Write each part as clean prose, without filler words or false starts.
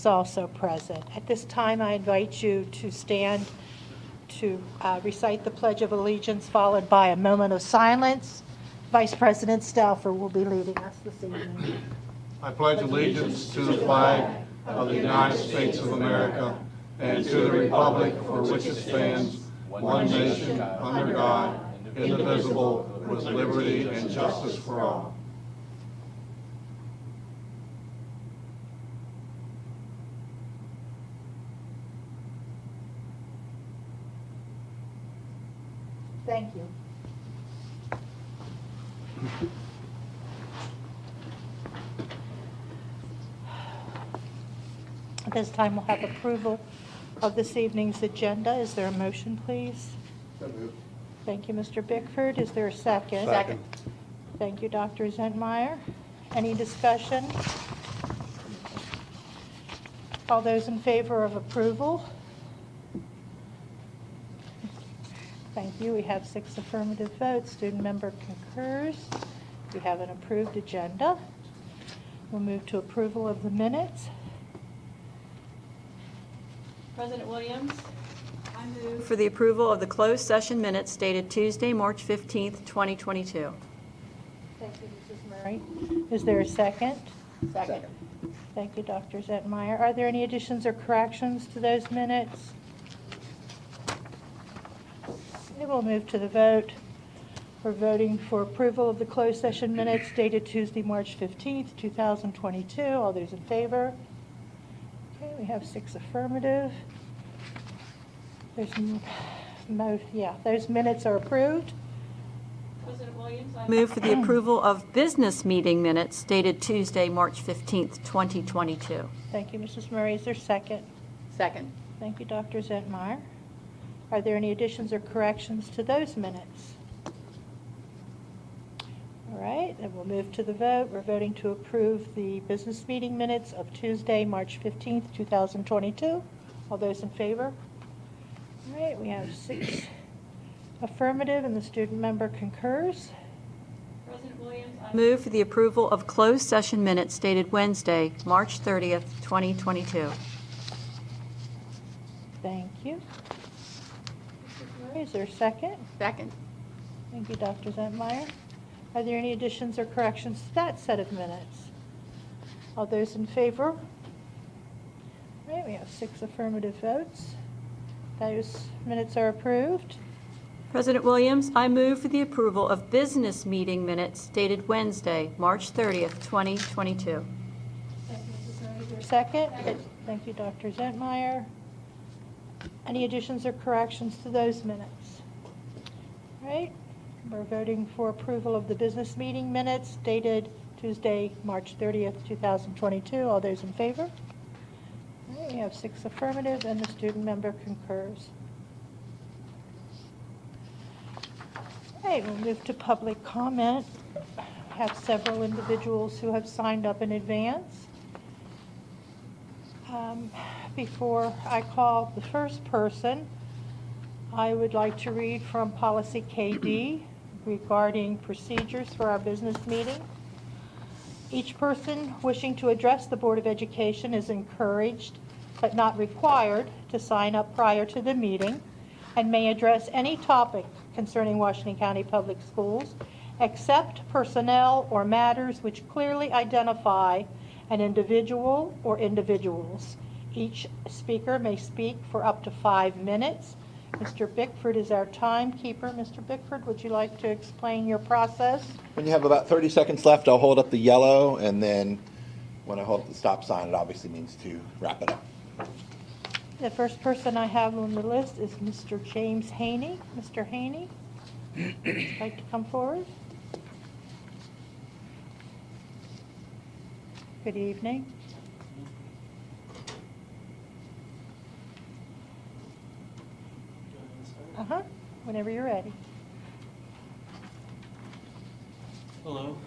is also present. At this time, I invite you to stand to recite the Pledge of Allegiance, followed by a moment of silence. Vice President Stauffer will be leading us this evening. I pledge allegiance to the flag of the United States of America and to the republic for which it stands, one nation, under God, indivisible, with liberty and justice for all. Thank you. At this time, we'll have approval of this evening's agenda. Is there a motion, please? Thank you, Mr. Bickford. Is there a second? Second. Thank you, Dr. Zentmeyer. Any discussion? All those in favor of approval? Thank you. We have 6 affirmative votes. Student member concurs. We have an approved agenda. We'll move to approval of the minutes. President Williams, I move for the approval of the closed session minutes dated Tuesday, March 15th, 2022. Thank you, Mrs. Murray. Is there a second? Second. Thank you, Dr. Zentmeyer. Are there any additions or corrections to those minutes? We will move to the vote. We're voting for approval of the closed session minutes dated Tuesday, March 15th, 2022. All those in favor? Okay, we have 6 affirmative. Those minutes are approved. President Williams, I move for the approval of business meeting minutes dated Tuesday, March 15th, 2022. Thank you, Mrs. Murray. Is there a second? Second. Thank you, Dr. Zentmeyer. Are there any additions or corrections to those minutes? All right, then we'll move to the vote. We're voting to approve the business meeting minutes of Tuesday, March 15th, 2022. All those in favor? All right, we have 6 affirmative and the student member concurs. President Williams, I move for the approval of closed session minutes dated Wednesday, March 30th, 2022. Thank you. Is there a second? Second. Thank you, Dr. Zentmeyer. Are there any additions or corrections to that set of minutes? All those in favor? All right, we have 6 affirmative votes. Those minutes are approved. President Williams, I move for the approval of business meeting minutes dated Wednesday, March 30th, 2022. Thank you, Mrs. Murray. Is there a second? Thank you, Dr. Zentmeyer. Any additions or corrections to those minutes? All right, we're voting for approval of the business meeting minutes dated Tuesday, March 30th, 2022. All those in favor? All right, we have 6 affirmative and the student member concurs. All right, we'll move to public comment. We have several individuals who have signed up in advance. Before I call the first person, I would like to read from Policy KD regarding procedures for our business meeting. Each person wishing to address the Board of Education is encouraged, but not required, to sign up prior to the meeting and may address any topic concerning Washington County Public Schools, except personnel or matters which clearly identify an individual or individuals. Each speaker may speak for up to 5 minutes. Mr. Bickford is our timekeeper. Mr. Bickford, would you like to explain your process? When you have about 30 seconds left, I'll hold up the yellow, and then when I hold up the stop sign, it obviously means to wrap it up. The first person I have on the list is Mr. James Haney. Mr. Haney, would you like to come forward? Good evening. Whenever you're ready. Hello,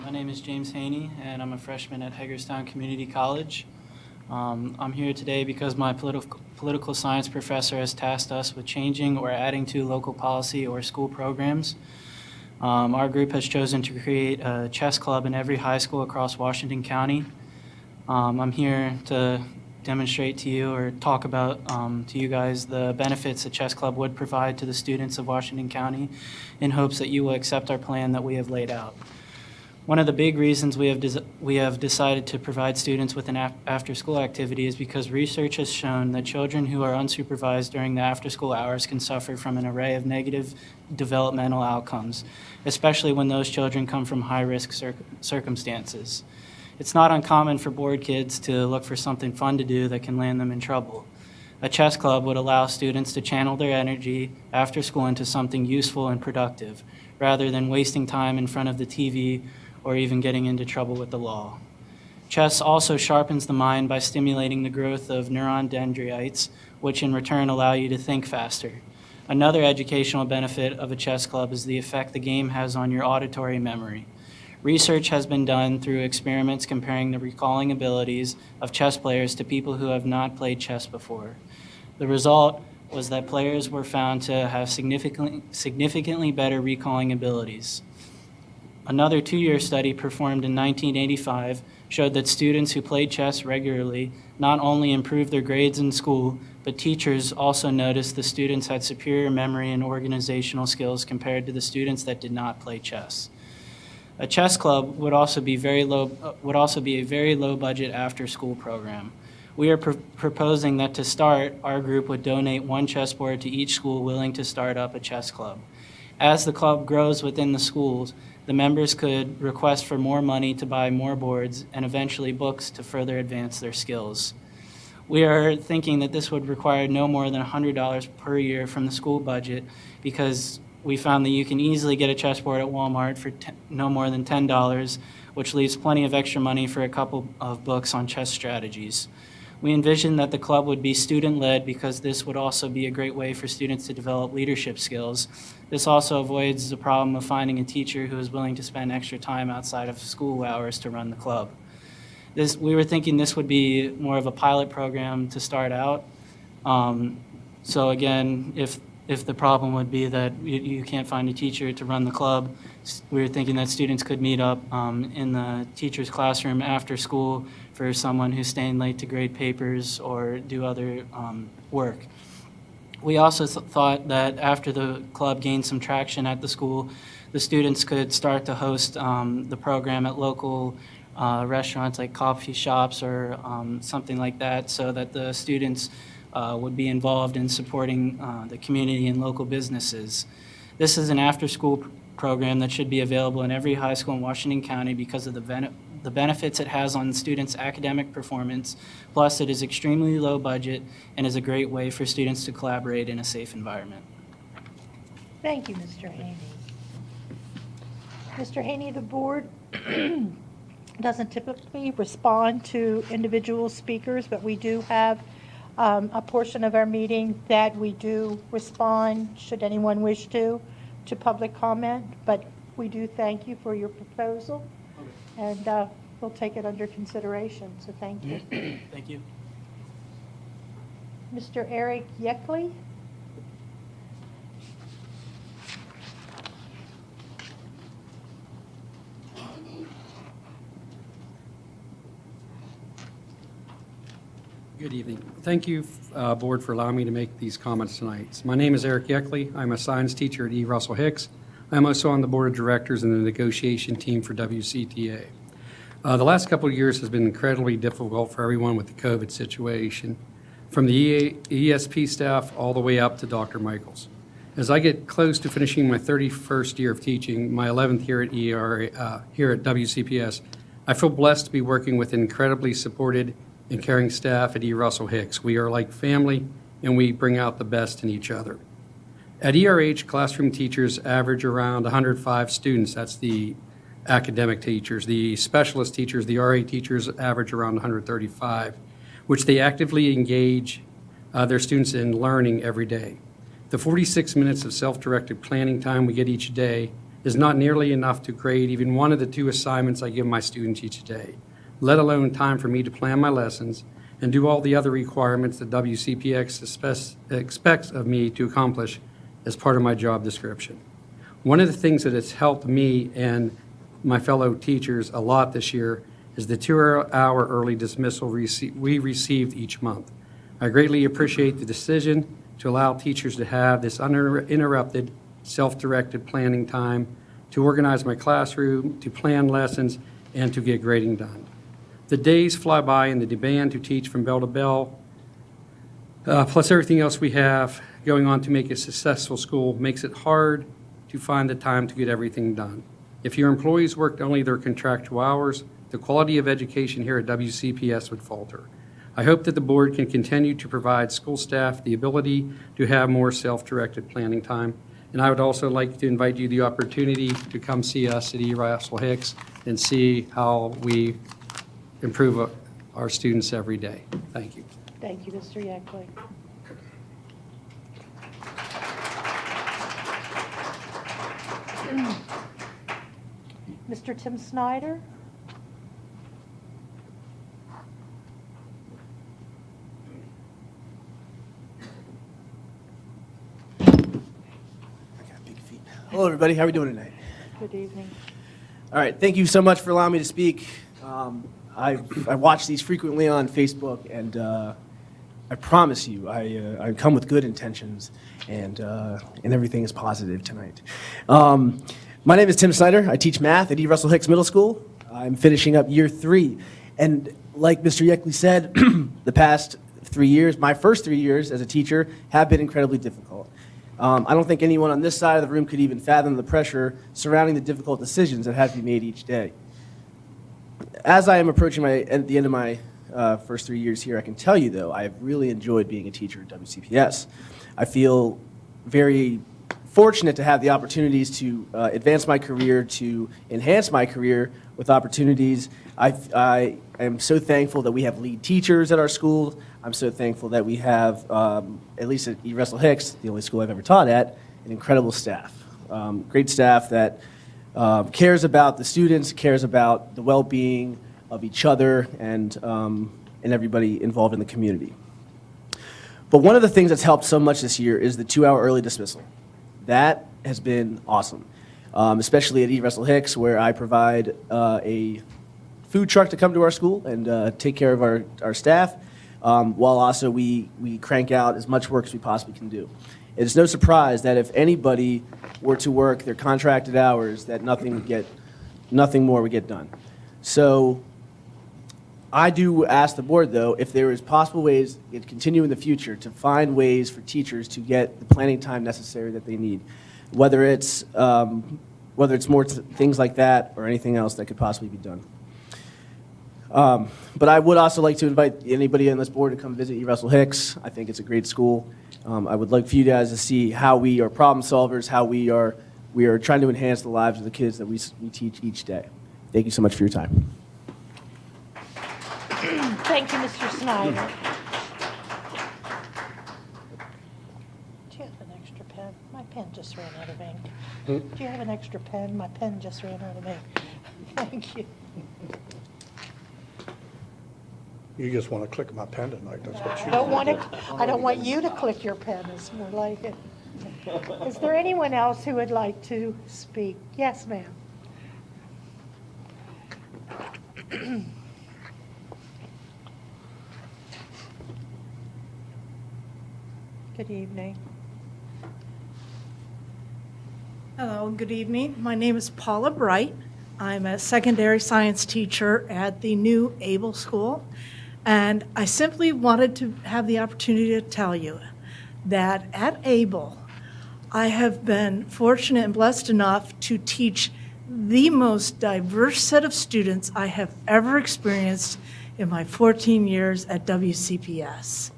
my name is James Haney, and I'm a freshman at Hagerstown Community College. I'm here today because my political science professor has tasked us with changing or adding to local policy or school programs. Our group has chosen to create a chess club in every high school across Washington County. I'm here to demonstrate to you or talk about to you guys the benefits a chess club would provide to the students of Washington County in hopes that you will accept our plan that we have laid out. One of the big reasons we have decided to provide students with an after-school activity is because research has shown that children who are unsupervised during the after-school hours can suffer from an array of negative developmental outcomes, especially when those children come from high-risk circumstances. It's not uncommon for bored kids to look for something fun to do that can land them in trouble. A chess club would allow students to channel their energy after school into something useful and productive, rather than wasting time in front of the TV or even getting into trouble with the law. Chess also sharpens the mind by stimulating the growth of neuron dendrites, which in return allow you to think faster. Another educational benefit of a chess club is the effect the game has on your auditory memory. Research has been done through experiments comparing the recalling abilities of chess players to people who have not played chess before. The result was that players were found to have significantly better recalling abilities. Another 2-year study performed in 1985 showed that students who played chess regularly not only improved their grades in school, but teachers also noticed the students had superior memory and organizational skills compared to the students that did not play chess. A chess club would also be a very low budget after-school program. We are proposing that to start, our group would donate 1 chessboard to each school willing to start up a chess club. As the club grows within the schools, the members could request for more money to buy more boards and eventually books to further advance their skills. We are thinking that this would require no more than $100 per year from the school budget because we found that you can easily get a chessboard at Walmart for no more than $10, which leaves plenty of extra money for a couple of books on chess strategies. We envision that the club would be student-led because this would also be a great way for students to develop leadership skills. This also avoids the problem of finding a teacher who is willing to spend extra time outside of school hours to run the club. We were thinking this would be more of a pilot program to start out. So again, if the problem would be that you can't find a teacher to run the club, we were thinking that students could meet up in the teacher's classroom after school for someone who's staying late to grade papers or do other work. We also thought that after the club gained some traction at the school, the students could start to host the program at local restaurants like coffee shops or something like that so that the students would be involved in supporting the community and local businesses. This is an after-school program that should be available in every high school in Washington County because of the benefits it has on students' academic performance. Plus, it is extremely low budget and is a great way for students to collaborate in a safe environment. Thank you, Mr. Haney. Mr. Haney, the board doesn't typically respond to individual speakers, but we do have a portion of our meeting that we do respond, should anyone wish to public comment. But we do thank you for your proposal, and we'll take it under consideration, so thank you. Thank you. Mr. Eric Yeckley? Good evening. Thank you, Board, for allowing me to make these comments tonight. My name is Eric Yeckley. I'm a science teacher at E. Russell Hicks. I'm also on the Board of Directors and the negotiation team for WCTA. The last couple of years has been incredibly difficult for everyone with the COVID situation, from the ESP staff all the way up to Dr. Michaels. As I get close to finishing my 31st year of teaching, my 11th year at here at WCPS, I feel blessed to be working with incredibly supported and caring staff at E. Russell Hicks. We are like family, and we bring out the best in each other. At ERH, classroom teachers average around 105 students. That's the academic teachers. The specialist teachers, the RA teachers, average around 135, which they actively engage their students in learning every day. The 46 minutes of self-directed planning time we get each day is not nearly enough to grade even one of the 2 assignments I give my students each day, let alone time for me to plan my lessons and do all the other requirements that WCPX expects of me to accomplish as part of my job description. One of the things that has helped me and my fellow teachers a lot this year is the 2-hour early dismissal we received each month. I greatly appreciate the decision to allow teachers to have this uninterrupted, self-directed planning time to organize my classroom, to plan lessons, and to get grading done. The days fly by and the demand to teach from bell to bell, plus everything else we have going on to make a successful school, makes it hard to find the time to get everything done. If your employees worked only their contractual hours, the quality of education here at WCPS would falter. I hope that the board can continue to provide school staff the ability to have more self-directed planning time. And I would also like to invite you the opportunity to come see us at E. Russell Hicks and see how we improve our students every day. Thank you. Thank you, Mr. Yeckley. Mr. Tim Snyder? Hello, everybody. How are we doing tonight? Good evening. All right. Thank you so much for allowing me to speak. I watch these frequently on Facebook, and I promise you, I come with good intentions, and everything is positive tonight. My name is Tim Snyder. I teach math at E. Russell Hicks Middle School. I'm finishing up year 3, and like Mr. Yeckley said, the past 3 years, my first 3 years as a teacher, have been incredibly difficult. I don't think anyone on this side of the room could even fathom the pressure surrounding the difficult decisions that have to be made each day. As I am approaching at the end of my first 3 years here, I can tell you, though, I have really enjoyed being a teacher at WCPS. I feel very fortunate to have the opportunities to advance my career, to enhance my career with opportunities. I am so thankful that we have lead teachers at our school. I'm so thankful that we have, at least at E. Russell Hicks, the only school I've ever taught at, an incredible staff. Great staff that cares about the students, cares about the well-being of each other and everybody involved in the community. But one of the things that's helped so much this year is the 2-hour early dismissal. That has been awesome, especially at E. Russell Hicks, where I provide a food truck to come to our school and take care of our staff, while also we crank out as much work as we possibly can do. It's no surprise that if anybody were to work their contracted hours, that nothing more would get done. So I do ask the board, though, if there is possible ways to continue in the future to find ways for teachers to get the planning time necessary that they need, whether it's more things like that or anything else that could possibly be done. But I would also like to invite anybody on this board to come visit E. Russell Hicks. I think it's a great school. I would like for you guys to see how we are problem solvers, how we are trying to enhance the lives of the kids that we teach each day. Thank you so much for your time. Thank you, Mr. Snyder. Do you have an extra pen? My pen just ran out of ink. Do you have an extra pen? My pen just ran out of ink. Thank you. You just want to click my pen tonight, that's what you I don't want you to click your pen, it's more like it. Is there anyone else who would like to speak? Yes, ma'am. Good evening. Hello, good evening. My name is Paula Bright. I'm a secondary science teacher at the new Able School. And I simply wanted to have the opportunity to tell you that at Able, I have been fortunate and blessed enough to teach the most diverse set of students I have ever experienced in my 14 years at WCPS.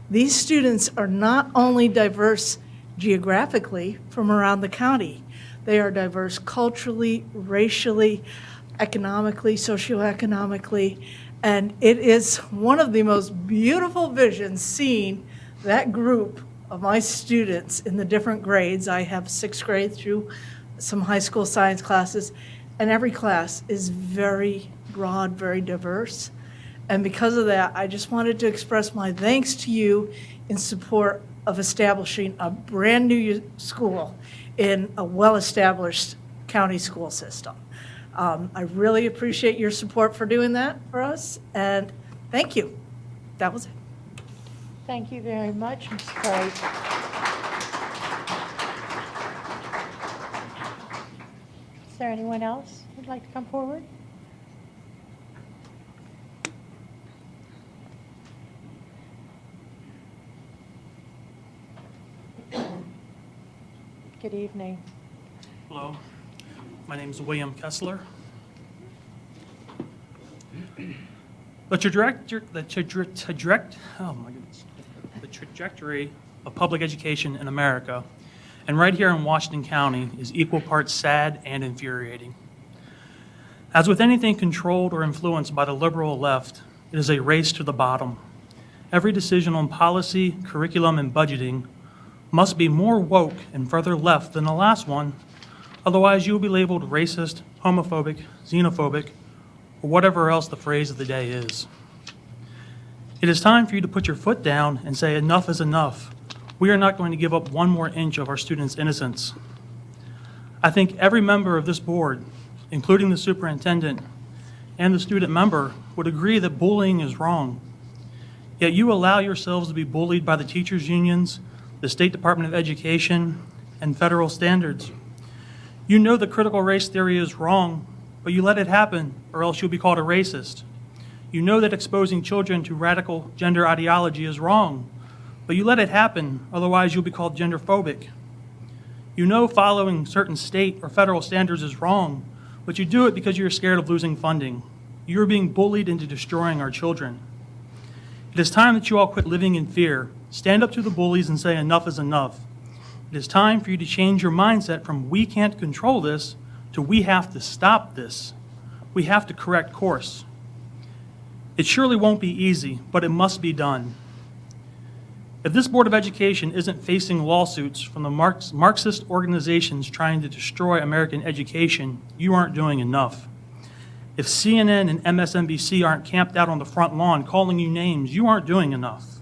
These students are not only diverse geographically from around the county, they are diverse culturally, racially, economically, socioeconomically, and it is one of the most beautiful visions seeing that group of my students in the different grades. I have 6th grade through some high school science classes, and every class is very broad, very diverse. And because of that, I just wanted to express my thanks to you in support of establishing a brand new school in a well-established county school system. I really appreciate your support for doing that for us, and thank you. That was it. Thank you very much, Ms. Bright. Is there anyone else who'd like to come forward? Good evening. Hello, my name is William Kessler. The trajectory of public education in America, and right here in Washington County, is equal parts sad and infuriating. As with anything controlled or influenced by the liberal left, it is a race to the bottom. Every decision on policy, curriculum, and budgeting must be more woke and further left than the last one. Otherwise, you will be labeled racist, homophobic, xenophobic, or whatever else the phrase of the day is. It is time for you to put your foot down and say enough is enough. We are not going to give up one more inch of our students' innocence. I think every member of this board, including the superintendent and the student member, would agree that bullying is wrong. Yet you allow yourselves to be bullied by the teachers' unions, the State Department of Education, and federal standards. You know that critical race theory is wrong, but you let it happen, or else you'll be called a racist. You know that exposing children to radical gender ideology is wrong, but you let it happen, otherwise you'll be called genderphobic. You know following certain state or federal standards is wrong, but you do it because you're scared of losing funding. You're being bullied into destroying our children. It is time that you all quit living in fear. Stand up to the bullies and say enough is enough. It is time for you to change your mindset from we can't control this to we have to stop this. We have to correct course. It surely won't be easy, but it must be done. If this Board of Education isn't facing lawsuits from the Marxist organizations trying to destroy American education, you aren't doing enough. If CNN and MSNBC aren't camped out on the front lawn calling you names, you aren't doing enough.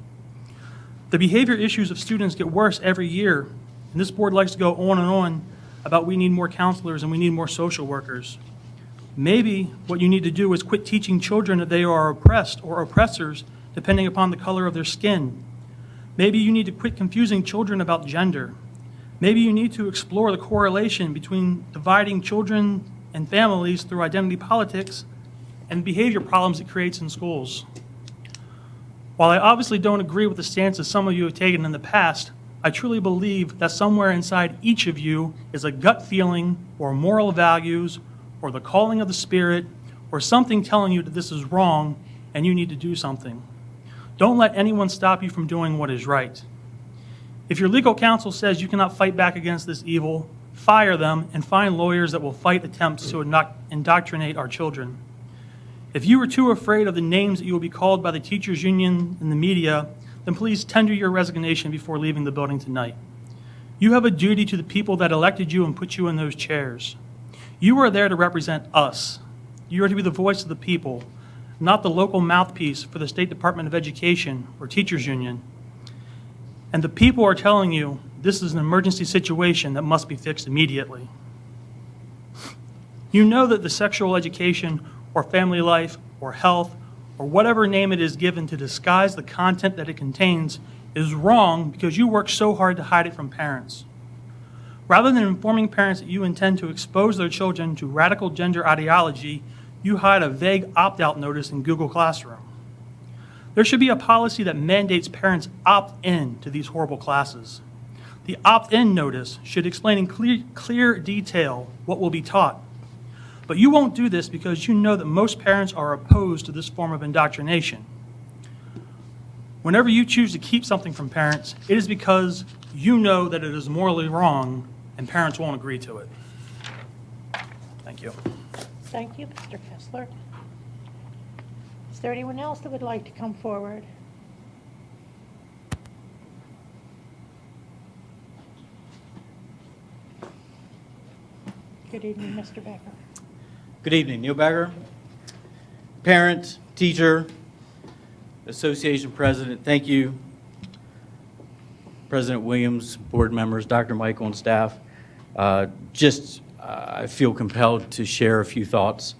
The behavior issues of students get worse every year, and this board likes to go on and on about we need more counselors and we need more social workers. Maybe what you need to do is quit teaching children that they are oppressed or oppressors depending upon the color of their skin. Maybe you need to quit confusing children about gender. Maybe you need to explore the correlation between dividing children and families through identity politics and behavior problems it creates in schools. While I obviously don't agree with the stances some of you have taken in the past, I truly believe that somewhere inside each of you is a gut feeling or moral values or the calling of the Spirit or something telling you that this is wrong and you need to do something. Don't let anyone stop you from doing what is right. If your legal counsel says you cannot fight back against this evil, fire them and find lawyers that will fight attempts to indoctrinate our children. If you are too afraid of the names that you will be called by the teachers' union and the media, then please tender your resignation before leaving the building tonight. You have a duty to the people that elected you and put you in those chairs. You are there to represent us. You are to be the voice of the people, not the local mouthpiece for the State Department of Education or teachers' union. And the people are telling you this is an emergency situation that must be fixed immediately. You know that the sexual education or family life or health or whatever name it is given to disguise the content that it contains is wrong because you work so hard to hide it from parents. Rather than informing parents that you intend to expose their children to radical gender ideology, you hide a vague opt-out notice in Google Classroom. There should be a policy that mandates parents opt in to these horrible classes. The opt-in notice should explain in clear detail what will be taught. But you won't do this because you know that most parents are opposed to this form of indoctrination. Whenever you choose to keep something from parents, it is because you know that it is morally wrong and parents won't agree to it. Thank you. Thank you, Mr. Kessler. Is there anyone else that would like to come forward? Good evening, Mr. Becker. Good evening, Neil Becker, parent, teacher, association president. Thank you, President Williams, board members, Dr. Michael and staff. Just I feel compelled to share a few thoughts.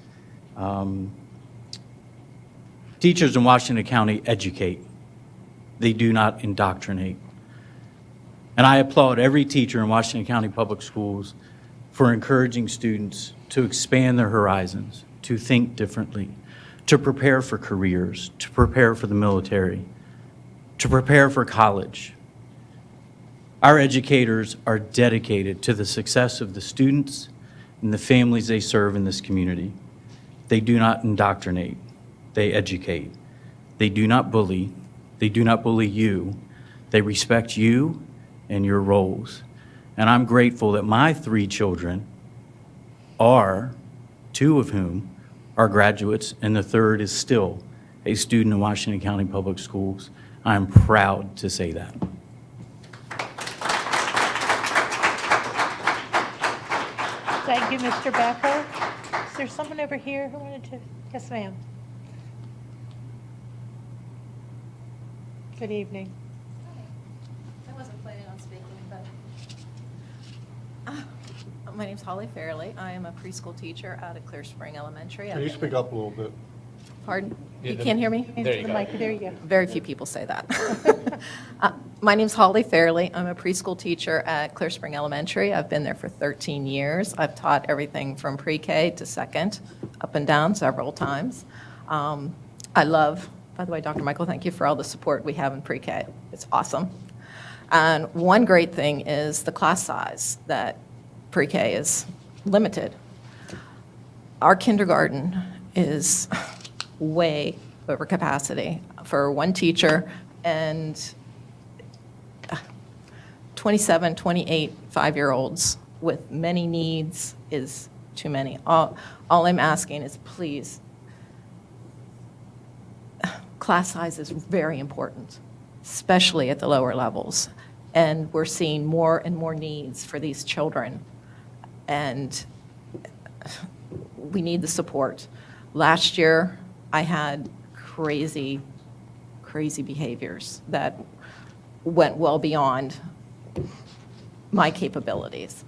Teachers in Washington County educate. They do not indoctrinate. And I applaud every teacher in Washington County Public Schools for encouraging students to expand their horizons, to think differently, to prepare for careers, to prepare for the military, to prepare for college. Our educators are dedicated to the success of the students and the families they serve in this community. They do not indoctrinate, they educate. They do not bully, they do not bully you. They respect you and your roles. And I'm grateful that my 3 children are, 2 of whom are graduates, and the 3rd is still a student in Washington County Public Schools. I'm proud to say that. Thank you, Mr. Becker. Is there someone over here who wanted to? Yes, ma'am. Good evening. I wasn't planning on speaking, but my name's Holly Fairley. I am a preschool teacher out at Clear Spring Elementary. Can you speak up a little bit? Pardon? You can't hear me? Into the mic. There you go. Very few people say that. My name's Holly Fairley. I'm a preschool teacher at Clear Spring Elementary. I've been there for 13 years. I've taught everything from pre-K to second, up and down several times. I love, by the way, Dr. Michael, thank you for all the support we have in pre-K. It's awesome. And one great thing is the class size, that pre-K is limited. Our kindergarten is way over capacity for one teacher, and 27, 28 5-year-olds with many needs is too many. All I'm asking is, please, class size is very important, especially at the lower levels. And we're seeing more and more needs for these children. And we need the support. Last year, I had crazy behaviors that went well beyond my capabilities.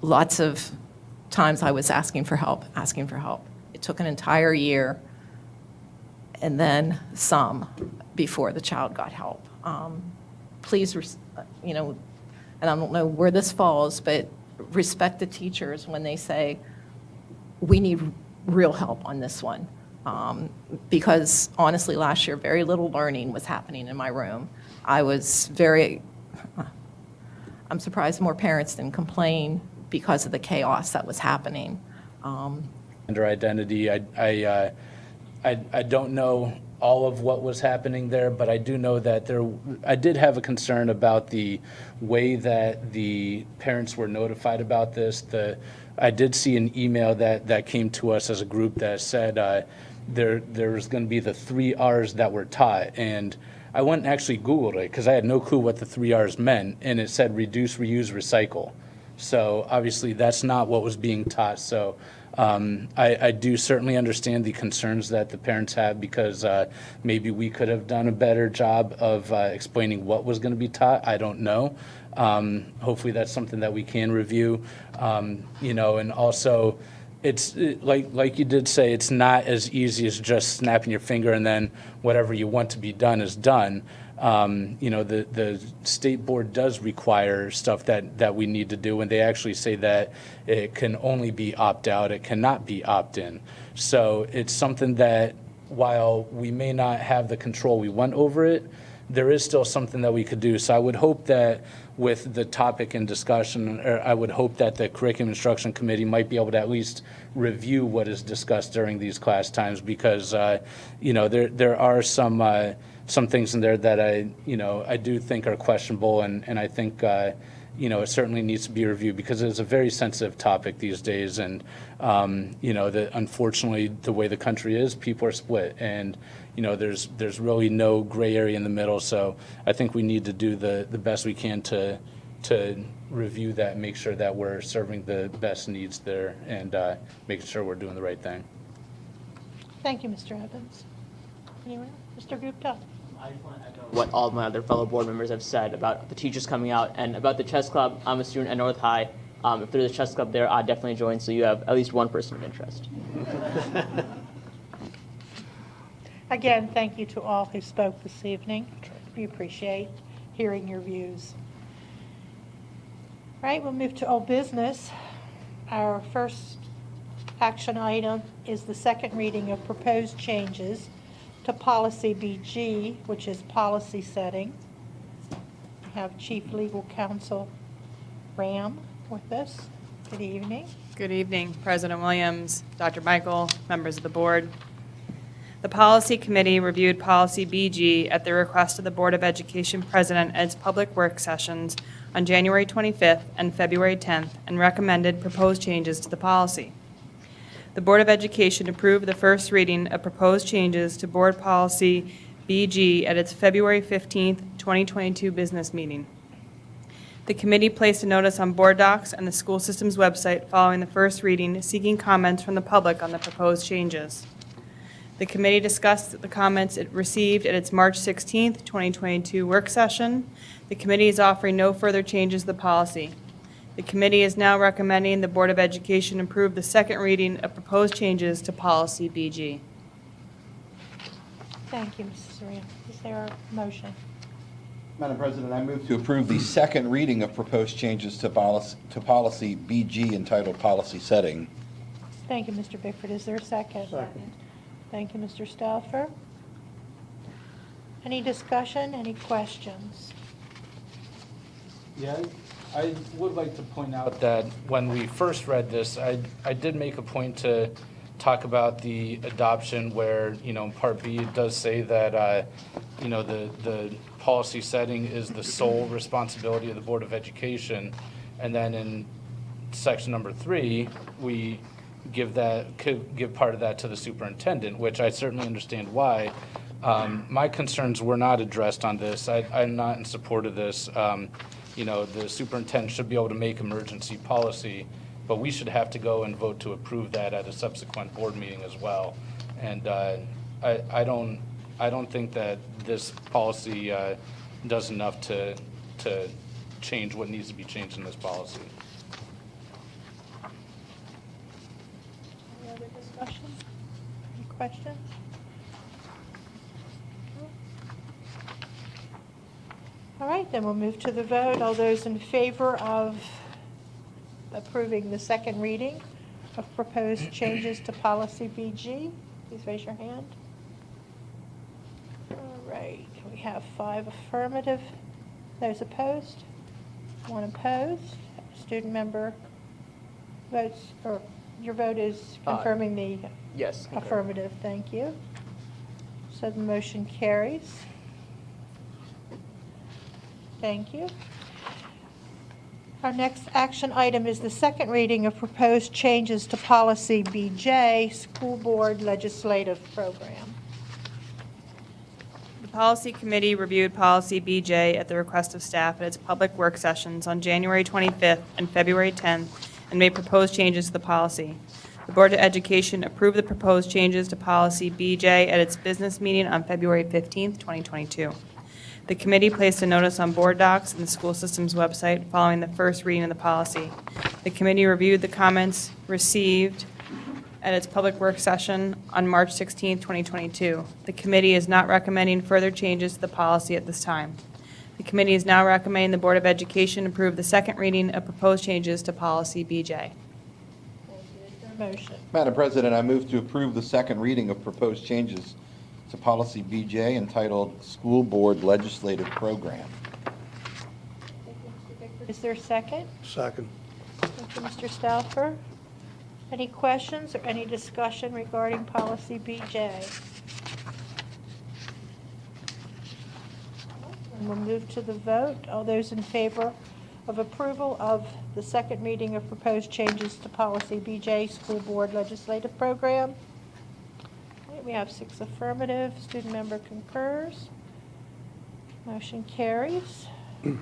Lots of times I was asking for help. It took an entire year and then some before the child got help. Please, and I don't know where this falls, but respect the teachers when they say, we need real help on this one. Because honestly, last year, very little learning was happening in my room. I'm surprised more parents didn't complain because of the chaos that was happening. Under identity, I don't know all of what was happening there, but I do know that I did have a concern about the way that the parents were notified about this. I did see an email that came to us as a group that said there was going to be the 3 R's that were taught, and I went and actually Googled it because I had no clue what the 3 R's meant, and it said reduce, reuse, recycle. So obviously that's not what was being taught. So I do certainly understand the concerns that the parents have, because maybe we could have done a better job of explaining what was going to be taught. I don't know. Hopefully that's something that we can review. And also it's like you did say, it's not as easy as just snapping your finger and then whatever you want to be done is done. The state board does require stuff that we need to do, and they actually say that it can only be opt-out, it cannot be opt-in. So it's something that, while we may not have the control we want over it, there is still something that we could do. So I would hope that with the topic in discussion, or I would hope that the Curriculum Instruction Committee might be able to at least review what is discussed during these class times, because there are some things in there that I do think are questionable, and I think it certainly needs to be reviewed, because it's a very sensitive topic these days, and unfortunately the way the country is, people are split, and there's really no gray area in the middle. So I think we need to do the best we can to review that, make sure that we're serving the best needs there, and making sure we're doing the right thing. Thank you, Mr. Evans. Anyone? Mr. Gupta? I just want to echo what all of my other fellow board members have said about the teachers coming out and about the chess club. I'm a student at North High. If there's a chess club there, I'd definitely join, so you have at least one person of interest. Again, thank you to all who spoke this evening. We appreciate hearing your views. All right, we'll move to old business. Our first action item is the second reading of proposed changes to policy BG, which is policy setting. We have Chief Legal Counsel Ram with us. Good evening. Good evening, President Williams, Dr. Michael, members of the board. The Policy Committee reviewed Policy BG at the request of the Board of Education President at its public work sessions on January 25th and February 10th and recommended proposed changes to the policy. The Board of Education approved the first reading of proposed changes to Board Policy BG at its February 15th, 2022 business meeting. The committee placed a notice on Board Docs and the school system's website following the first reading, seeking comments from the public on the proposed changes. The committee discussed the comments it received at its March 16th, 2022 work session. The committee is offering no further changes to the policy. The committee is now recommending the Board of Education approve the second reading of proposed changes to Policy BG. Thank you, Mrs. Ram. Is there a motion? Madam President, I move to approve the second reading of proposed changes to policy BG entitled Policy Setting. Thank you, Mr. Bickford. Is there a second? Second. Thank you, Mr. Stauffer. Any discussion, any questions? Yeah, I would like to point out that when we first read this, I did make a point to talk about the adoption where, you know, in Part B, it does say that, you know, the policy setting is the sole responsibility of the Board of Education. And then in section number 3, we give part of that to the superintendent, which I certainly understand why. My concerns were not addressed on this. I'm not in support of this. You know, the superintendent should be able to make emergency policy, but we should have to go and vote to approve that at a subsequent board meeting as well. And I don't think that this policy does enough to change what needs to be changed in this policy. Any other discussion? Any questions? All right, then we'll move to the vote. All those in favor of approving the second reading of proposed changes to policy BG, please raise your hand. All right, we have 5 affirmative. Those opposed? 1 opposed. Student member votes, or your vote is confirming the Yes. concur. affirmative. Thank you. So the motion carries. Thank you. Our next action item is the second reading of proposed changes to policy BJ, School Board Legislative Program. The Policy Committee reviewed Policy BJ at the request of staff at its public work sessions on January 25th and February 10th and made proposed changes to the policy. The Board of Education approved the proposed changes to Policy BJ at its business meeting on February 15th, 2022. The committee placed a notice on Board Docs and the school system's website following the first reading of the policy. The committee reviewed the comments received at its public work session on March 16, 2022. The committee is not recommending further changes to the policy at this time. The committee is now recommending the Board of Education approve the second reading of proposed changes to Policy BJ. Motion. Madam President, I move to approve the second reading of proposed changes to policy BJ entitled School Board Legislative Program. Is there a second? Second. Thank you, Mr. Stauffer. Any questions or any discussion regarding policy BJ? And we'll move to the vote. All those in favor of approval of the second reading of proposed changes to policy BJ, School Board Legislative Program? Okay, we have 6 affirmative. Student member concurs. Motion carries. All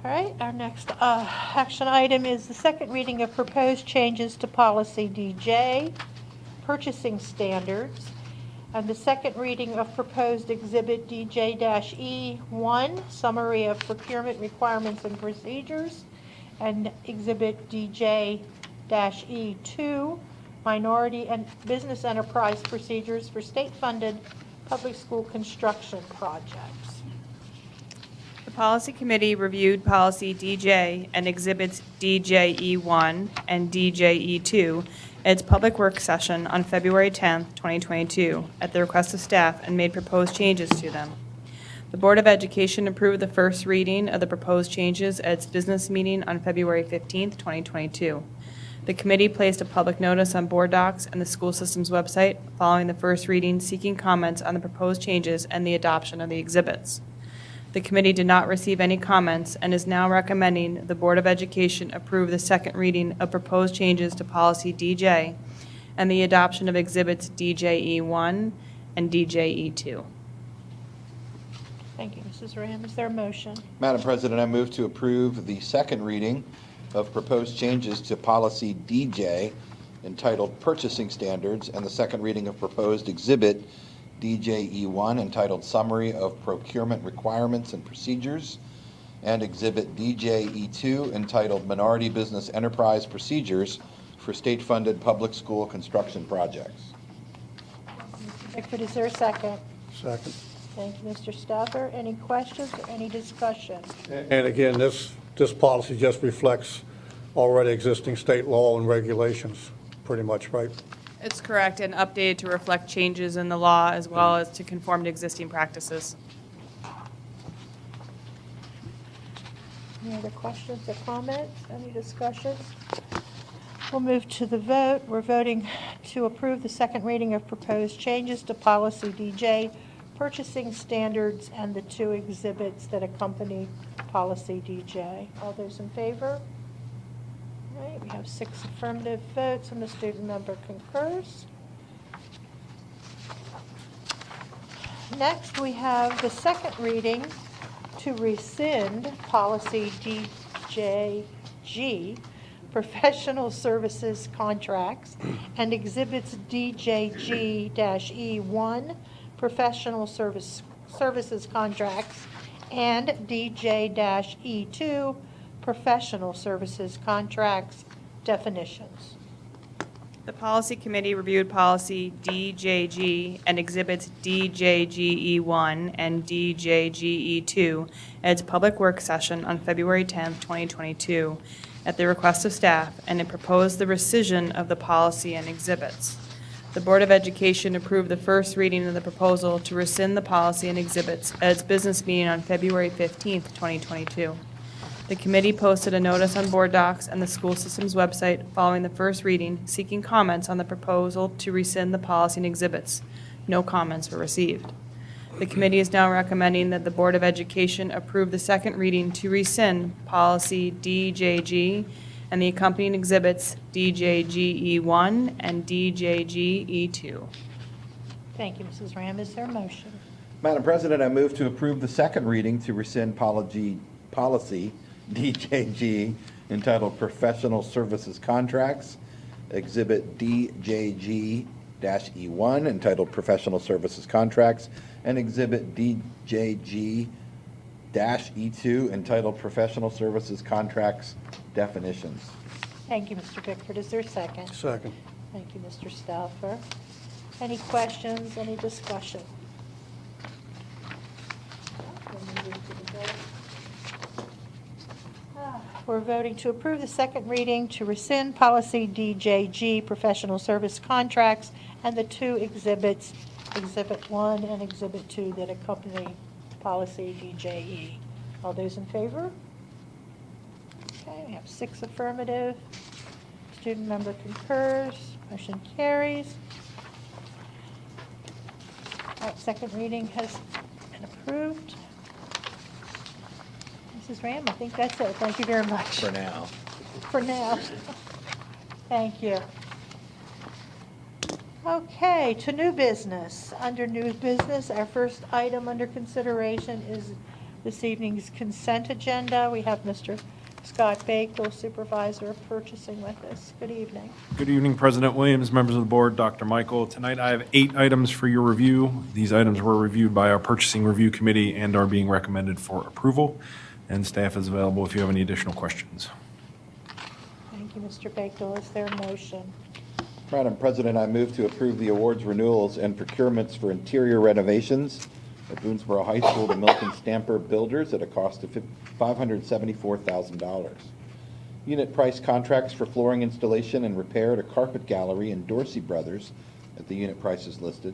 right, our next action item is the second reading of proposed changes to policy DJ, purchasing standards. And the second reading of proposed Exhibit DJ-E1, Summary of Procurement Requirements and Procedures, and Exhibit DJ-E2, Minority and Business Enterprise Procedures for State-Funded Public School Construction Projects. The Policy Committee reviewed Policy DJ and Exhibits DJE1 and DJE2 at its public work session on February 10, 2022, at the request of staff, and made proposed changes to them. The Board of Education approved the first reading of the proposed changes at its business meeting on February 15, 2022. The committee placed a public notice on board docs and the school system's website following the first reading, seeking comments on the proposed changes and the adoption of the exhibits. The committee did not receive any comments and is now recommending the Board of Education approve the second reading of proposed changes to Policy DJ and the adoption of Exhibits DJE1 and DJE2. Thank you, Mrs. Ram. Is there a motion? Madam President, I move to approve the second reading of proposed changes to Policy DJ entitled Purchasing Standards and the second reading of proposed Exhibit DJE1 entitled Summary of Procurement Requirements and Procedures and Exhibit DJE2 entitled Minority Business Enterprise Procedures for State-Funded Public School Construction Projects. Mr. Bickford, is there a second? Second. Thank you, Mr. Stauffer. Any questions or any discussion? And again, this policy just reflects already existing state law and regulations, pretty much, right? It's correct, and updated to reflect changes in the law as well as to conform to existing practices. Any other questions or comments? Any discussion? We'll move to the vote. We're voting to approve the second reading of proposed changes to Policy DJ, Purchasing Standards, and the two exhibits that accompany Policy DJ. All those in favor? All right, we have 6 affirmative votes, and the student member concurs. Next, we have the second reading to rescind Policy DJG, Professional Services Contracts, and Exhibits DJG-E1, Professional Services Contracts, and DJ-E2, Professional Services Contracts Definitions. The Policy Committee reviewed Policy DJG and Exhibits DJGE1 and DJGE2 at its public work session on February 10, 2022, at the request of staff, and it proposed the rescission of the policy and exhibits. The Board of Education approved the first reading of the proposal to rescind the policy and exhibits at its business meeting on February 15, 2022. The committee posted a notice on board docs and the school system's website following the first reading, seeking comments on the proposal to rescind the policy and exhibits. No comments were received. The committee is now recommending that the Board of Education approve the second reading to rescind Policy DJG and the accompanying exhibits DJGE1 and DJGE2. Thank you, Mrs. Ram. Is there a motion? Madam President, I move to approve the second reading to rescind Policy DJG entitled Professional Services Contracts, Exhibit DJG-E1 entitled Professional Services Contracts, and Exhibit DJG-E2 entitled Professional Services Contracts Definitions. Thank you, Mr. Bickford. Is there a second? Second. Thank you, Mr. Stauffer. Any questions, any discussion? We're voting to approve the second reading to rescind Policy DJG, Professional Service Contracts, and the two exhibits, Exhibit 1 and Exhibit 2, that accompany Policy DJE. All those in favor? Okay, we have 6 affirmative. Student member concurs. Motion carries. All right, second reading has been approved. Mrs. Ram, I think that's it. Thank you very much. For now. For now. Thank you. Okay, to new business. Under new business, our first item under consideration is this evening's consent agenda. We have Mr. Scott Bakewell, Supervisor of Purchasing, with us. Good evening. Good evening, President Williams, members of the board, Dr. Michael. Tonight I have 8 items for your review. These items were reviewed by our Purchasing Review Committee and are being recommended for approval, and staff is available if you have any additional questions. Thank you, Mr. Bakewell. Is there a motion? Madam President, I move to approve the awards, renewals, and procurements for interior renovations at Boonesboro High School to Milton Stamper Builders at a cost of $574,000. Unit price contracts for flooring installation and repair at a carpet gallery in Dorsey Brothers at the unit prices listed.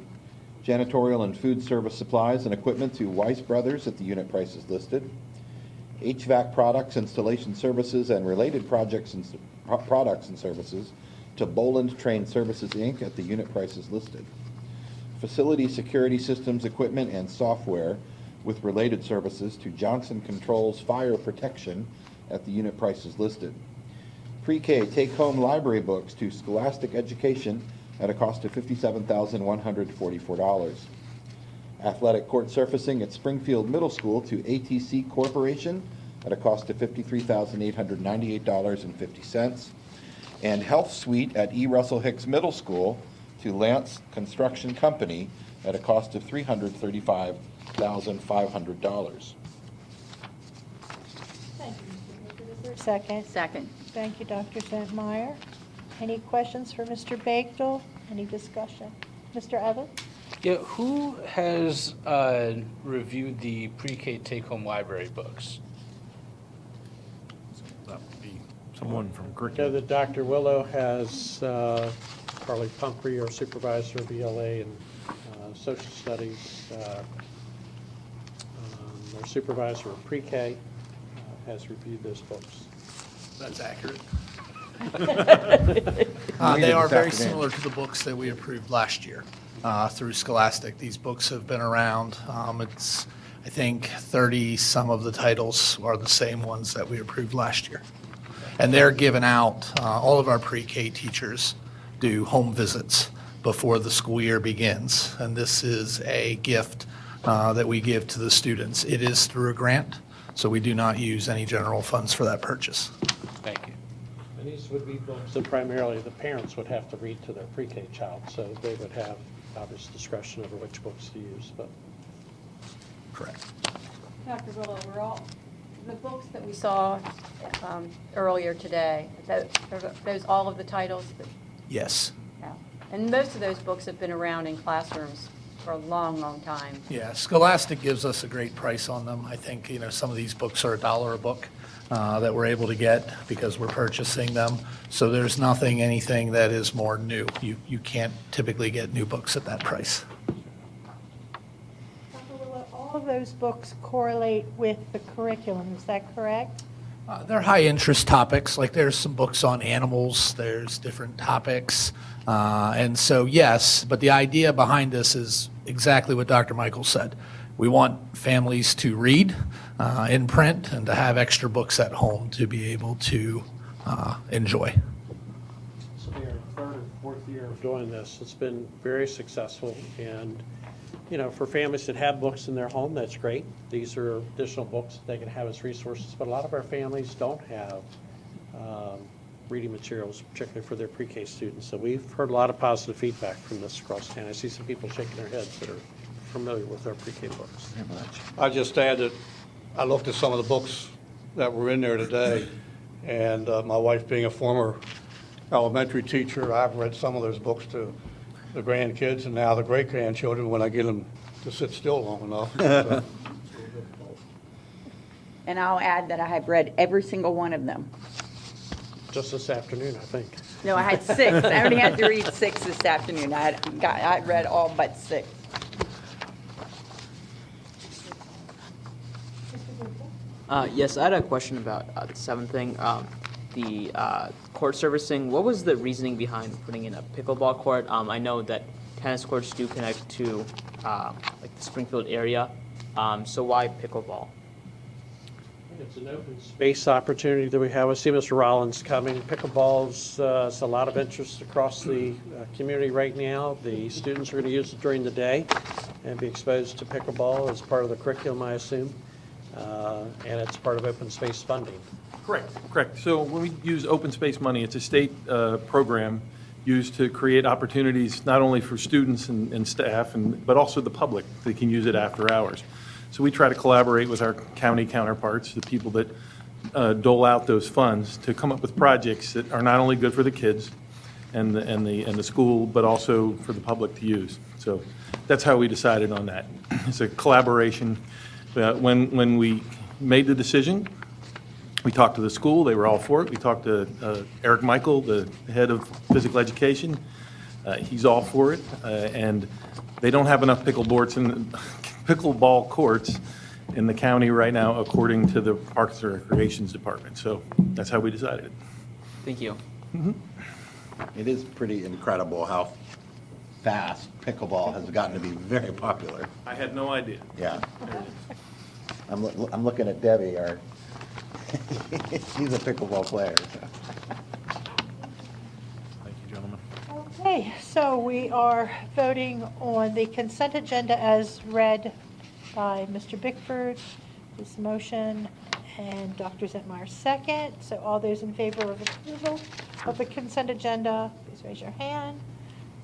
Janitorial and food service supplies and equipment to Weiss Brothers at the unit prices listed. HVAC products, installation services, and related products and services to Boland Train Services, Inc. at the unit prices listed. Facility security systems, equipment, and software with related services to Johnson Controls Fire Protection at the unit prices listed. Pre-K take-home library books to Scholastic Education at a cost of $57,144. Athletic court surfacing at Springfield Middle School to ATC Corporation at a cost of $53,898.50. And Health Suite at E. Russell Hicks Middle School to Lance Construction Company at a cost of $335,500. Thank you, Mr. Baker. Is there a second? Second. Thank you, Dr. Zentmeyer. Any questions for Mr. Bakewell? Any discussion? Mr. Evans? Yeah, who has reviewed the pre-K take-home library books? That would be someone from I know curriculum. that Dr. Willow has Carly Pumphrey, our supervisor of ELA and social studies. Our supervisor of pre-K has reviewed those books. That's accurate. Read They it are this very afternoon. similar to the books that we approved last year through Scholastic. These books have been around. It's, I think, 30 some of the titles are the same ones that we approved last year. And they're given out, all of our pre-K teachers do home visits before the school year begins. And this is a gift that we give to the students. It is through a grant, so we do not use any general funds for that purchase. Thank you. And these would be books that primarily the parents would have to read to their pre-K child, so they would have obvious discretion over which books to use, but. Correct. Dr. Willow, the books that we saw earlier today, those all of the titles? Yes. Yeah. And most of those books have been around in classrooms for a long, long time. Yeah, Scholastic gives us a great price on them. I think, some of these books are $1 a book that we're able to get because we're purchasing them. So there's anything that is more new. You can't typically get new books at that price. Dr. Willow, all of those books correlate with the curriculum, is that correct? They're high-interest topics, like there's some books on animals, there's different topics. And so, yes, but the idea behind this is exactly what Dr. Michael said. We want families to read in print and to have extra books at home to be able to enjoy. So we are third and fourth year of doing this. It's been very successful, and, for families that have books in their home, that's great. These are additional books that they can have as resources, but a lot of our families don't have reading materials, particularly for their pre-K students. So we've heard a lot of positive feedback from this across town. I see some people shaking their heads that are familiar with our pre-K books. I just add that I looked at some of the books that were in there today, and my wife being a former elementary teacher, I've read some of those books to the grandkids and now the great-grandchildren when I get them to sit still long enough. And I'll add that I have read every single one of them. Just this afternoon, I think. No, I had 6. I only had to read 6 this afternoon. I read all but 6. Yes, I had a question about the 7th thing. The court servicing, what was the reasoning behind putting in a pickleball court? I know that tennis courts do connect to like the Springfield area, so why pickleball? It's an open space opportunity that we have. I see Mr. Rollins coming. Pickleball's it's a lot of interest across the community right now. The students are going to use it during the day and be exposed to pickleball as part of the curriculum, I assume. and it's part of open space funding. Correct. So when we use open space money, it's a state program used to create opportunities not only for students and staff, but also the public. They can use it after hours. So we try to collaborate with our county counterparts, the people that dole out those funds, to come up with projects that are not only good for the kids and the school, but also for the public to use. So that's how we decided on that. It's a collaboration. When we made the decision, we talked to the school. They were all for it. We talked to Eric Michael, the head of physical education. He's all for it. And they don't have enough pickleball courts in the county right now, according to the Parks and Recreations Department. So that's how we decided it. Thank you. It is pretty incredible how fast pickleball has gotten to be very popular. I had no idea. Yeah. I'm looking at Debbie, our, she's a pickleball player. Thank you, gentlemen. Okay, so we are voting on the consent agenda as read by Mr. Bickford, this motion, and Dr. Zentmeyer second. So all those in favor of approval of the consent agenda, please raise your hand.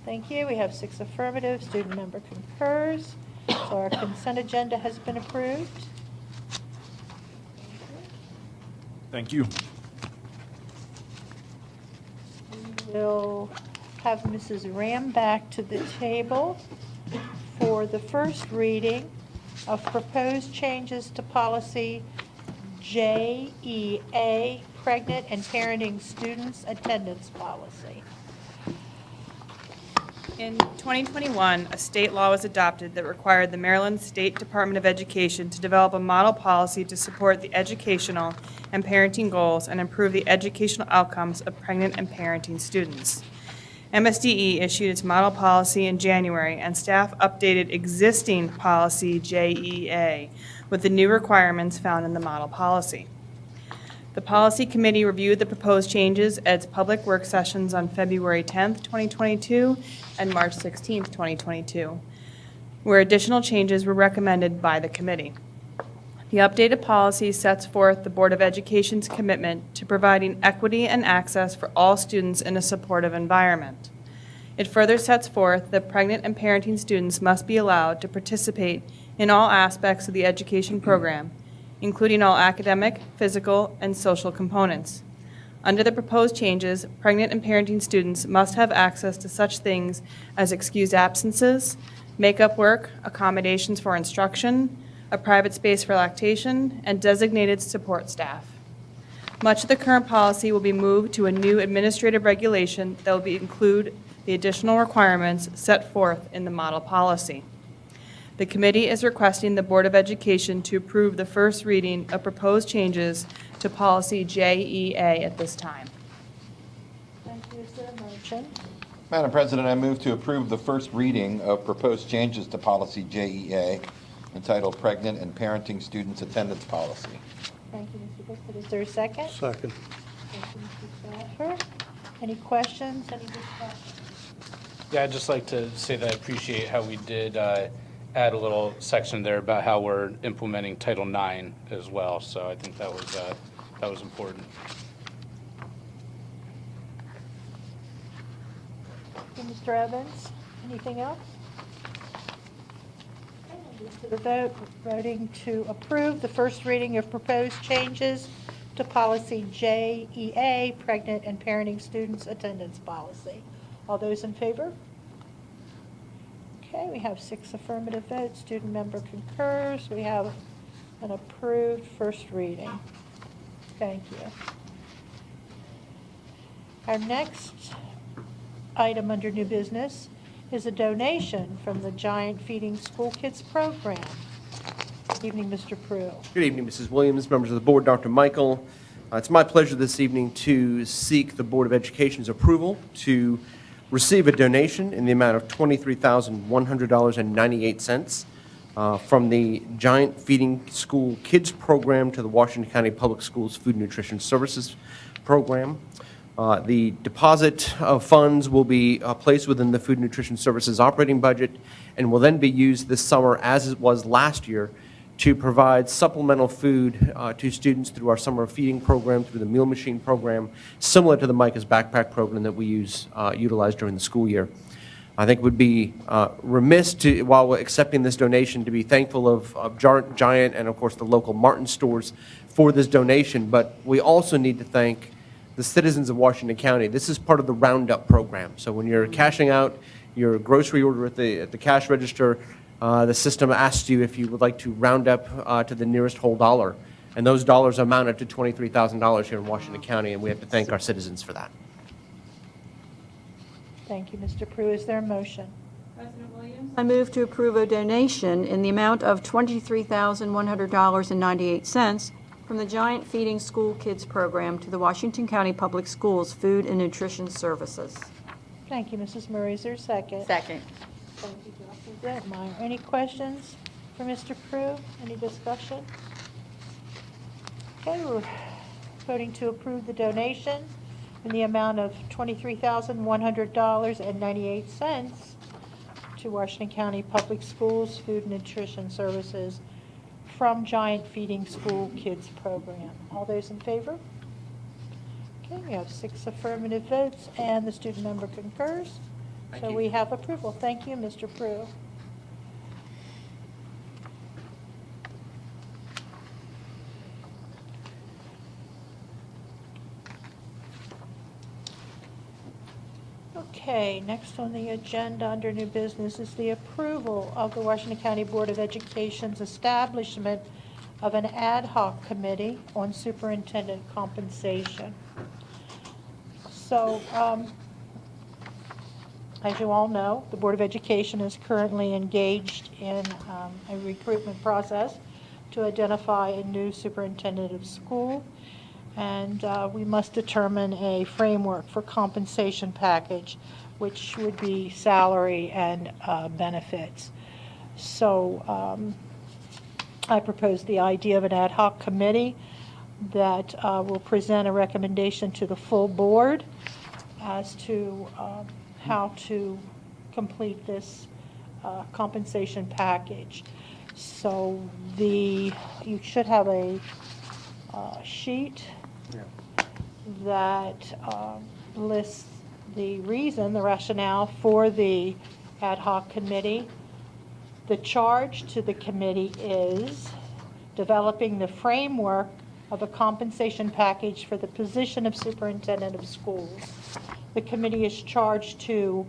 Thank you. We have 6 affirmative. Student member concurs. So our consent agenda has been approved. Thank you. We'll have Mrs. Ram back to the table for the first reading of proposed changes to policy JEA, pregnant and parenting students attendance policy. In 2021, a state law was adopted that required the Maryland State Department of Education to develop a model policy to support the educational and parenting goals and improve the educational outcomes of pregnant and parenting students. MSDE issued its model policy in January, and staff updated existing policy JEA with the new requirements found in the model policy. The policy committee reviewed the proposed changes at its public work sessions on February 10th, 2022 and March 16th, 2022, where additional changes were recommended by the committee. The updated policy sets forth the Board of Education's commitment to providing equity and access for all students in a supportive environment. It further sets forth that pregnant and parenting students must be allowed to participate in all aspects of the education program, including all academic, physical, and social components. Under the proposed changes, pregnant and parenting students must have access to such things as excused absences, makeup work, accommodations for instruction, a private space for lactation, and designated support staff. Much of the current policy will be moved to a new administrative regulation that will include the additional requirements set forth in the model policy. The committee is requesting the Board of Education to approve the first reading of proposed changes to policy JEA at this time. Thank you. Is there a motion? Madam President, I move to approve the first reading of proposed changes to policy JEA entitled Pregnant and Parenting Students Attendance Policy. Thank you, Mr. Bickford. Is there a second? Second. Thank you, Mr. Stafford. Any questions, any discussion? Yeah, I'd just like to say that I appreciate how we did add a little section there about how we're implementing Title IX as well. So I think that was important. Mr. Evans, anything else? Okay, we'll move to the vote, voting to approve the first reading of proposed changes to policy JEA, pregnant and parenting students attendance policy. All those in favor? Okay, we have 6 affirmative votes. Student member concurs. We have an approved first reading. Thank you. Our next item under new business is a donation from the Giant Feeding School Kids program. Good evening, Mr. Pruitt. Good evening, Mrs. Williams, members of the board, Dr. Michael. It's my pleasure this evening to seek the Board of Education's approval to receive a donation in the amount of $23,100.98 from the Giant Feeding School Kids program to the Washington County Public Schools Food Nutrition Services program. The deposit of funds will be placed within the Food Nutrition Services operating budget and will then be used this summer, as it was last year, to provide supplemental food to students through our summer feeding program, through the meal machine program, similar to the Micah's Backpack program that we utilize during the school year. I think it would be remiss to, while we're accepting this donation, to be thankful of Giant and, of course, the local Martin stores for this donation, but we also need to thank the citizens of Washington County. This is part of the Roundup program. So when you're cashing out your grocery order at the cash register, the system asks you if you would like to round up to the nearest whole dollar. And those dollars amounted to $23,000 here in Washington County, and we have to thank our citizens for that. Thank you, Mr. Prue. Is there a motion? President Williams? I move to approve a donation in the amount of $23,100.98 from the Giant Feeding School Kids Program to the Washington County Public Schools Food and Nutrition Services. Thank you, Mrs. Murray. Is there a second? Second. Thank you, Dr. Zentmeyer. Any questions for Mr. Prue? Any discussion? Okay, we're voting to approve the donation in the amount of $23,100.98 to Washington County Public Schools Food and Nutrition Services from Giant Feeding School Kids Program. All those in favor? Okay, we have 6 affirmative votes, and the student member concurs. So we have approval. Thank you, Mr. Prue. Okay, next on the agenda under new business is the approval of the Washington County Board of Education's establishment of an ad hoc committee on superintendent compensation. So, as you all know, the Board of Education is currently engaged in a recruitment process to identify a new superintendent of school, and we must determine a framework for compensation package, which would be salary and benefits. So I propose the idea of an ad hoc committee that will present a recommendation to the full board as to how to complete this compensation package. So you should have a sheet that lists the rationale for the ad hoc committee. The charge to the committee is developing the framework of a compensation package for the position of superintendent of schools. The committee is charged to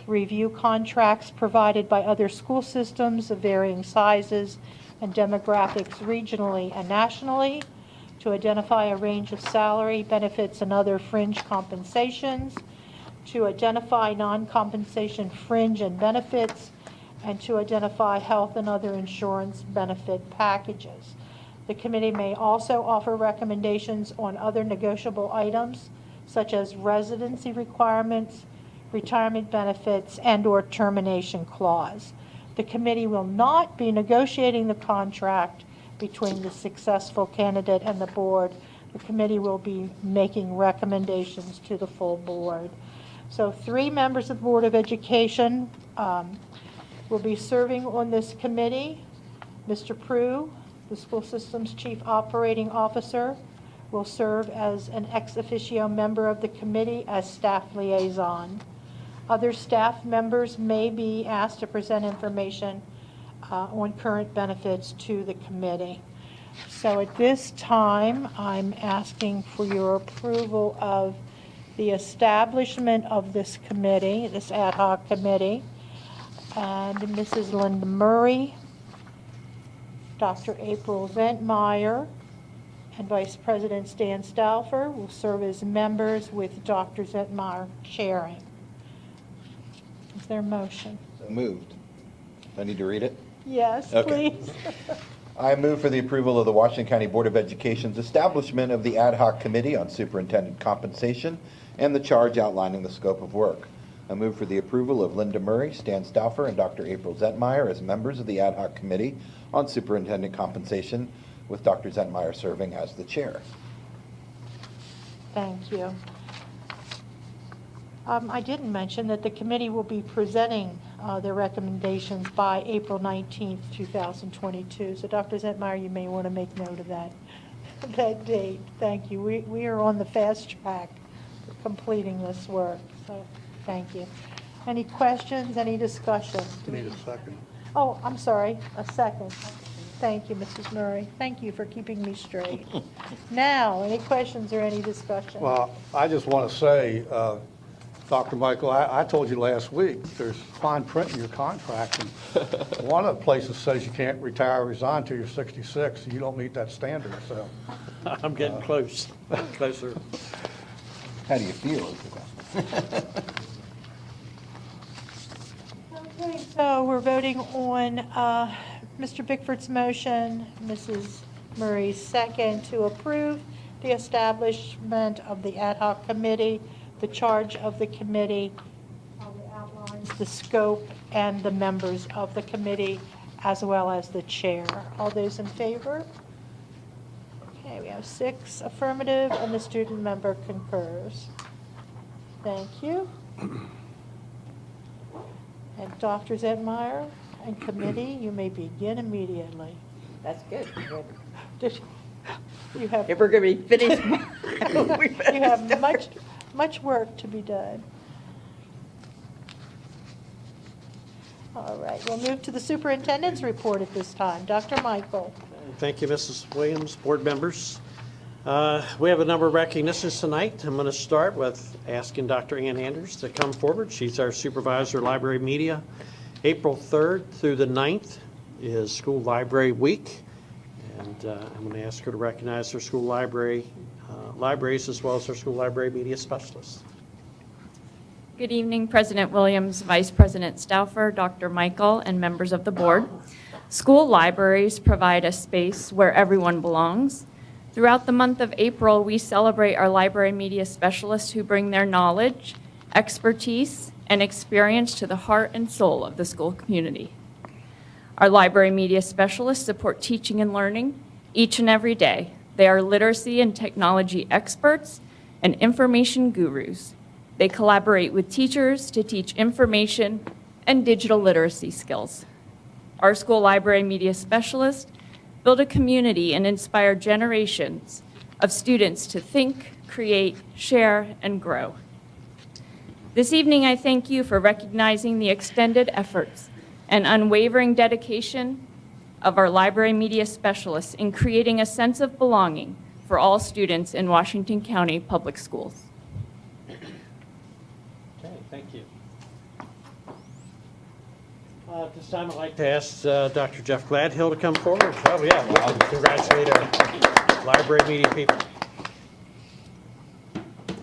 review contracts provided by other school systems of varying sizes and demographics regionally and nationally, to identify a range of salary, benefits, and other fringe compensations, to identify non-compensation fringe and benefits, and to identify health and other insurance benefit packages. The committee may also offer recommendations on other negotiable items, such as residency requirements, retirement benefits, and/or termination clause. The committee will not be negotiating the contract between the successful candidate and the board. The committee will be making recommendations to the full board. So 3 members of the Board of Education will be serving on this committee. Mr. Prue, the school system's chief operating officer, will serve as an ex officio member of the committee as staff liaison. Other staff members may be asked to present information on current benefits to the committee. So at this time, I'm asking for your approval of the establishment of this committee, this ad hoc committee. And Mrs. Linda Murray, Dr. April Zentmeyer, and Vice President Stan Stauffer will serve as members with Dr. Zentmeyer chairing. Is there a motion? So moved. Do I need to read it? Yes, Okay. please. I move for the approval of the Washington County Board of Education's establishment of the Ad hoc Committee on Superintendent Compensation and the charge outlining the scope of work. I move for the approval of Linda Murray, Stan Stauffer, and Dr. April Zentmeyer as members of the Ad hoc Committee on Superintendent Compensation, with Dr. Zentmeyer serving as the chair. Thank you. I didn't mention that the committee will be presenting their recommendations by April 19th, 2022. So Dr. Zentmeyer, you may want to make note of that, that date. Thank you. We are on the fast track for completing this work, so thank you. Any questions, any discussion? You need a second. Oh, I'm sorry, a second. Thank you, Mrs. Murray. Thank you for keeping me straight. Now, any questions or any discussion? Well, I just want to say, Dr. Michael, I told you last week, there's fine print in your contract, and one of the places says you can't retire or resign until you're 66, and you don't meet that standard, so. I'm getting close, closer. How do you feel? Okay, so we're voting on Mr. Bickford's motion, Mrs. Murray's second, to approve the establishment of the ad hoc committee. The charge of the committee outlines the scope and the members of the committee, as well as the chair. All those in favor? Okay, we have 6 affirmative, and the student member concurs. Thank you. And Dr. Zentmeyer and committee, you may begin immediately. That's good. You have, If we're going to be finished. you have much work to be done. All right, we'll move to the superintendent's report at this time. Dr. Michael. Thank you, Mrs. Williams, board members. We have a number of recognitions tonight. I'm going to start with asking Dr. Ann Anders to come forward. She's our supervisor of library media. April 3rd through the 9th is School Library Week, and I'm going to ask her to recognize her school libraries as well as her school library media specialists. Good evening, President Williams, Vice President Stauffer, Dr. Michael, and members of the board. School libraries provide a space where everyone belongs. Throughout the month of April, we celebrate our library media specialists who bring their knowledge, expertise, and experience to the heart and soul of the school community. Our library media specialists support teaching and learning each and every day. They are literacy and technology experts and information gurus. They collaborate with teachers to teach information and digital literacy skills. Our school library media specialists build a community and inspire generations of students to think, create, share, and grow. This evening, I thank you for recognizing the extended efforts and unwavering dedication of our library media specialists in creating a sense of belonging for all students in Washington County Public Schools. Okay, thank you. At this time, I'd like to ask Dr. Jeff Gladhill to come forward. Oh, yeah, we'll congratulate our library media people.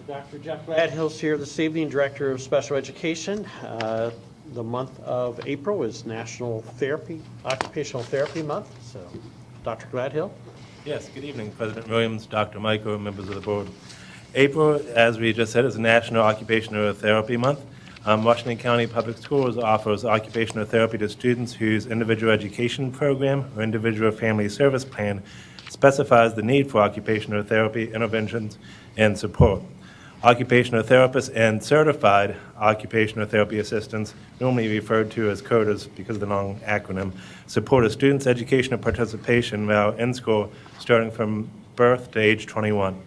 Dr. Jeff Gladhill's here this evening, Director of Special Education. The month of April is National Occupational Therapy Month. So, Dr. Gladhill. Yes, good evening, President Williams, Dr. Michael, members of the board. April, as we just said, is National Occupational Therapy Month. Washington County Public Schools offers occupational therapy to students whose individual education program or individual family service plan specifies the need for occupational therapy interventions and support. Occupational therapists and certified occupational therapy assistants, normally referred to as CODAs because of the long acronym, support a student's educational participation while in school starting from birth to age 21.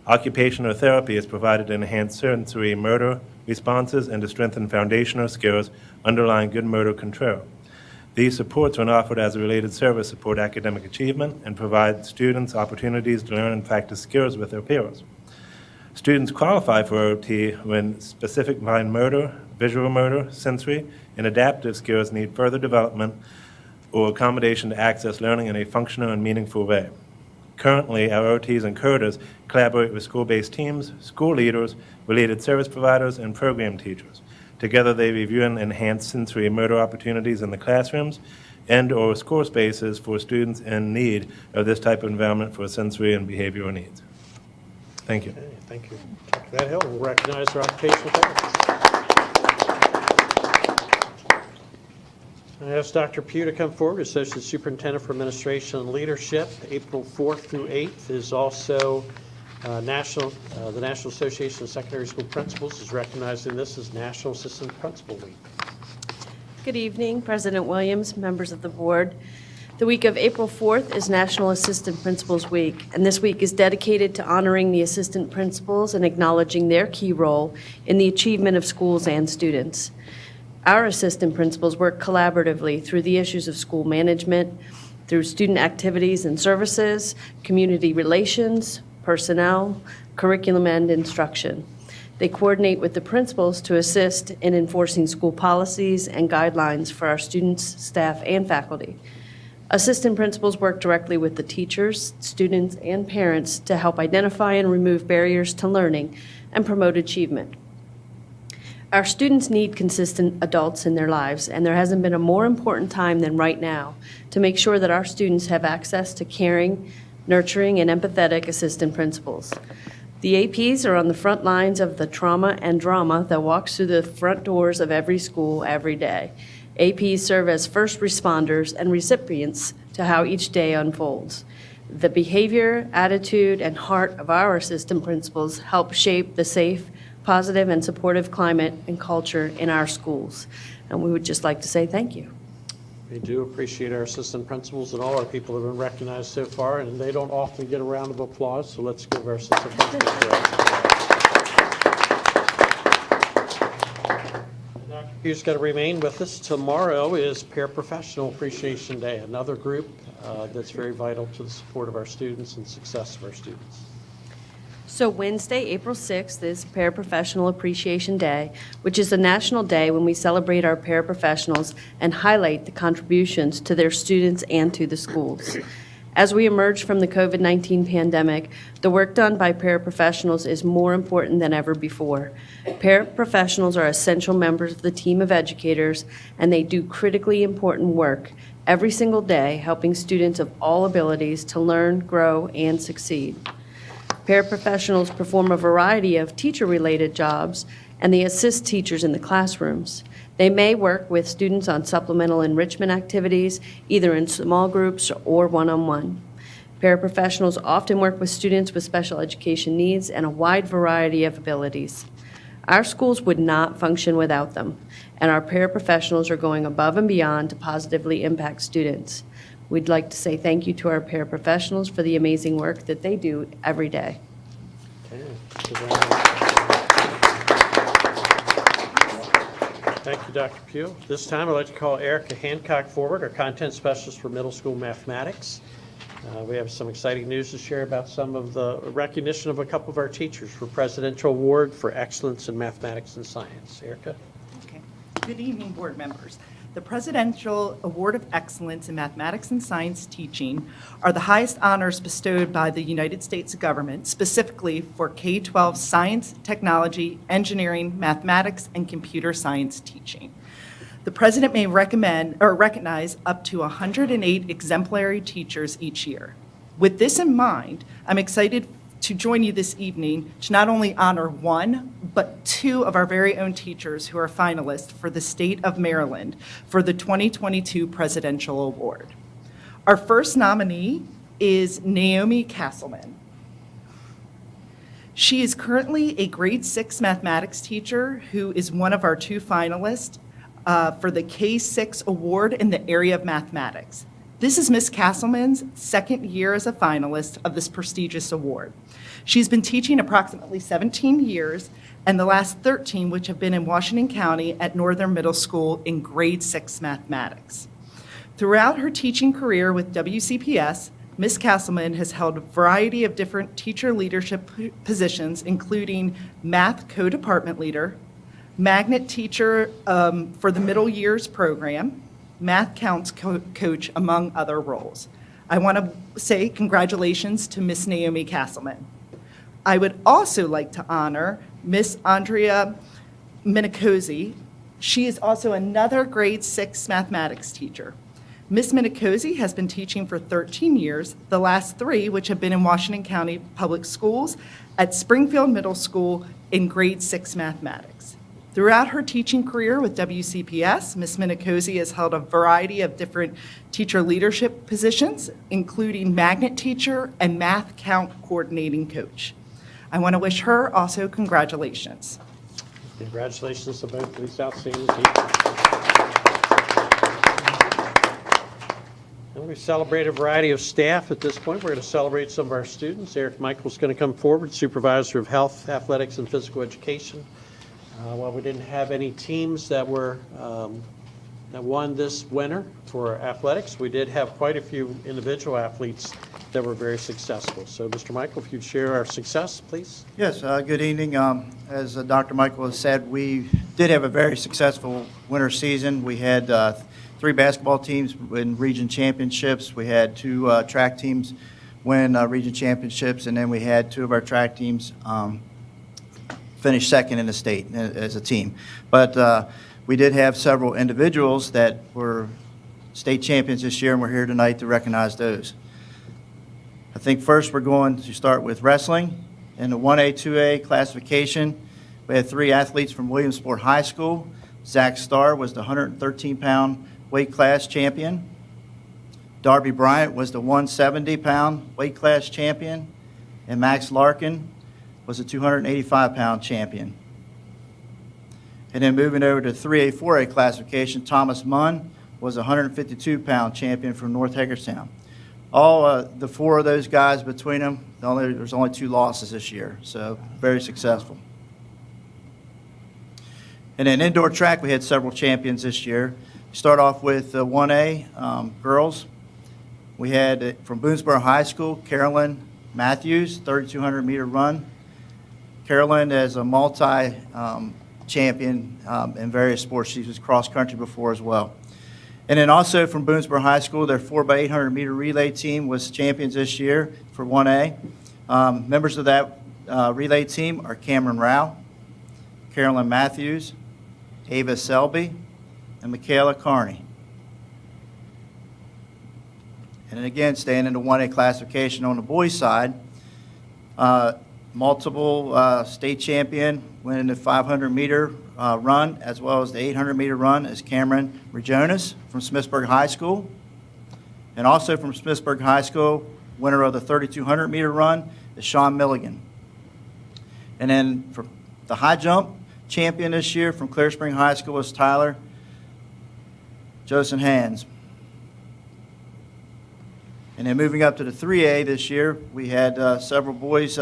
Occupational therapy is provided to enhance sensory motor responses and to strengthen foundational skills underlying good motor control. These supports, when offered as a related service, support academic achievement and provide students opportunities to learn and practice skills with their peers. Students qualify for OT when specific fine motor, visual motor, sensory, and adaptive skills need further development or accommodation to access learning in a functional and meaningful way. Currently, our OTs and CODAs collaborate with school-based teams, school leaders, related service providers, and program teachers. Together, they review and enhance sensory motor opportunities in the classrooms and/or school spaces for students in need of this type of environment for sensory and behavioral needs. Thank you. Okay, thank you. Dr. Gladhill, we'll recognize our occupational therapists. I ask Dr. Pugh to come forward, Associate Superintendent for Administration and Leadership. April 4th through 8th is also the National Association of Secondary School Principals is recognizing this as National Assistant Principal Week. Good evening, President Williams, members of the board. The week of April 4th is National Assistant Principals Week, and this week is dedicated to honoring the assistant principals and acknowledging their key role in the achievement of schools and students. Our assistant principals work collaboratively through the issues of school management, through student activities and services, community relations, personnel, curriculum, and instruction. They coordinate with the principals to assist in enforcing school policies and guidelines for our students, staff, and faculty. Assistant principals work directly with the teachers, students, and parents to help identify and remove barriers to learning and promote achievement. Our students need consistent adults in their lives, and there hasn't been a more important time than right now to make sure that our students have access to caring, nurturing, and empathetic assistant principals. The APs are on the front lines of the trauma and drama that walks through the front doors of every school every day. APs serve as first responders and recipients to how each day unfolds. The behavior, attitude, and heart of our assistant principals help shape the safe, positive, and supportive climate and culture in our schools. And we would just like to say thank you. We do appreciate our assistant principals and all our people who have been recognized so far, and they don't often get a round of applause, so let's give our assistant principals a round. Dr. Pugh's got to remain with us. Tomorrow is Paraprofessional Appreciation Day, another group that's very vital to the support of our students and success of our students. So Wednesday, April 6th is Paraprofessional Appreciation Day, which is a national day when we celebrate our paraprofessionals and highlight the contributions to their students and to the schools. As we emerge from the COVID-19 pandemic, the work done by paraprofessionals is more important than ever before. Paraprofessionals are essential members of the team of educators, and they do critically important work every single day, helping students of all abilities to learn, grow, and succeed. Paraprofessionals perform a variety of teacher-related jobs, and they assist teachers in the classrooms. They may work with students on supplemental enrichment activities, either in small groups or one-on-one. Paraprofessionals often work with students with special education needs and a wide variety of abilities. Our schools would not function without them, and our paraprofessionals are going above and beyond to positively impact students. We'd like to say thank you to our paraprofessionals for the amazing work that they do every day. Okay. Thank you very much. Thank you, Dr. Pugh. This time, I'd like to call Erica Hancock forward, our content specialist for middle school mathematics. We have some exciting news to share about some of the recognition of a couple of our teachers for Presidential Award for Excellence in Mathematics and Science. Erica? Okay. Good evening, board members. The Presidential Award of Excellence in Mathematics and Science Teaching are the highest honors bestowed by the United States government, specifically for K-12 science, technology, engineering, mathematics, and computer science teaching. The president may recommend or recognize up to 108 exemplary teachers each year. With this in mind, I'm excited to join you this evening to not only honor one, but two of our very own teachers who are finalists for the state of Maryland for the 2022 Presidential Award. Our first nominee is Naomi Castleman. She is currently a grade 6 mathematics teacher who is one of our two finalists for the K-6 award in the area of mathematics. This is Ms. Castleman's second year as a finalist of this prestigious award. She's been teaching approximately 17 years, and the last 13 which have been in Washington County at Northern Middle School in grade 6 mathematics. Throughout her teaching career with WCPS, Ms. Castleman has held a variety of different teacher leadership positions, including math co-department leader, magnet teacher for the middle years program, math counts coach, among other roles. I want to say congratulations to Miss Naomi Castleman. I would also like to honor Miss Andrea Minicozy. She is also another grade 6 mathematics teacher. Miss Minicozy has been teaching for 13 years, the last 3 which have been in Washington County Public Schools at Springfield Middle School in grade 6 mathematics. Throughout her teaching career with WCPS, Ms. Minicozy has held a variety of different teacher leadership positions, including magnet teacher and math count coordinating coach. I want to wish her also congratulations. Congratulations to both of these outstanding teachers. Well, we celebrate a variety of staff at this point. We're going to celebrate some of our students. Eric Michael's going to come forward, Supervisor of Health, Athletics, and Physical Education. While we didn't have any teams that were that won this winter for athletics, we did have quite a few individual athletes that were very successful. So, Mr. Michael, if you'd share our success, please. Yes, good evening. As Dr. Michael has said, we did have a very successful winter season. We had 3 basketball teams win region championships. We had 2 track teams win region championships, and then we had 2 of our track teams finish second in the state as a team. But we did have several individuals that were state champions this year, and we're here tonight to recognize those. I think first we're going to start with wrestling. In the 1A, 2A classification, we had 3 athletes from Williamsport High School. Zach Starr was the 113-pound weight class champion. Darby Bryant was the 170-pound weight class champion. And Max Larkin was the 285-pound champion. And then moving over to 3A, 4A classification, Thomas Munn was a 152-pound champion from North Hagerstown. All the 4 of those guys between them, there's only 2 losses this year, so very successful. And then indoor track, we had several champions this year. Start off with 1A girls. We had from Boonesboro High School, Carolyn Matthews, 3,200-meter run. Carolyn is a multi-champion in various sports. She was cross-country before as well. And then also from Boonesboro High School, their 4x800-meter relay team was champions this year for 1A. Members of that relay team are Cameron Rao, Carolyn Matthews, Ava Selby, and Michaela Carney. And then again, staying in the 1A classification on the boys' side, multiple state champion winning the 500-meter run, as well as the 800-meter run, is Cameron Rejonas from Smithsburg High School. And also from Smithsburg High School, winner of the 3,200-meter run is Sean Milligan. And then for the high jump champion this year from Clear Spring High School is Tyler Joseph Hands. And then moving up to the 3A this year, we had several boys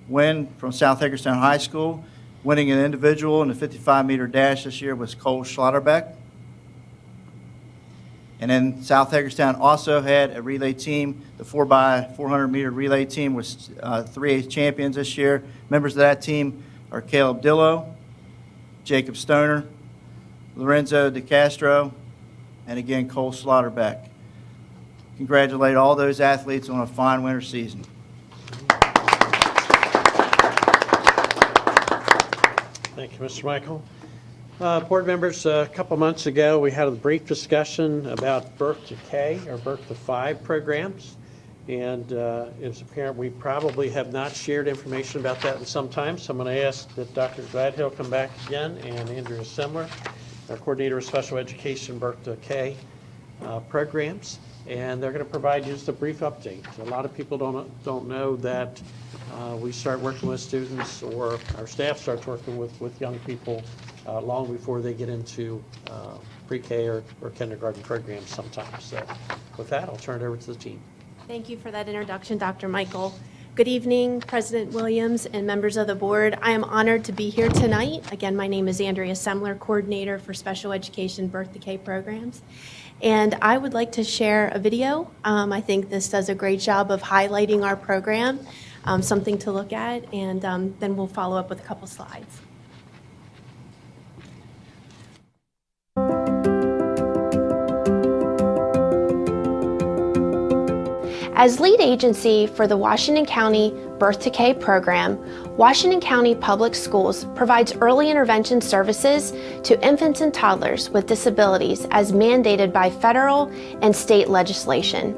win from South Hagerstown High School. Winning an individual in the 55-meter dash this year was Cole Schlotterbeck. And then South Hagerstown also had a relay team. The 4x400-meter relay team was 3A champions this year. Members of that team are Caleb Dillo, Jacob Stoner, Lorenzo DeCastro, and again, Cole Schlotterbeck. Congratulate all those athletes on a fine winter season. Thank you, Mr. Michael. Board members, a couple months ago, we had a brief discussion about birth to K or birth to 5 programs. And it's apparent we probably have not shared information about that in some time. So I'm going to ask that Dr. Gladhill come back again, and Andrea Semler, our coordinator of special education birth to K programs. And they're going to provide just a brief update. A lot of people don't know that we start working with students, or our staff starts working with young people long before they get into pre-K or kindergarten programs sometimes. So with that, I'll turn it over to the team. Thank you for that introduction, Dr. Michael. Good evening, President Williams and members of the board. I am honored to be here tonight. Again, my name is Andrea Semler, coordinator for special education birth to K programs. And I would like to share a video. I think this does a great job of highlighting our program, something to look at, and then we'll follow up with a couple slides. As lead agency for the Washington County Birth to K program, Washington County Public Schools provides early intervention services to infants and toddlers with disabilities as mandated by federal and state legislation.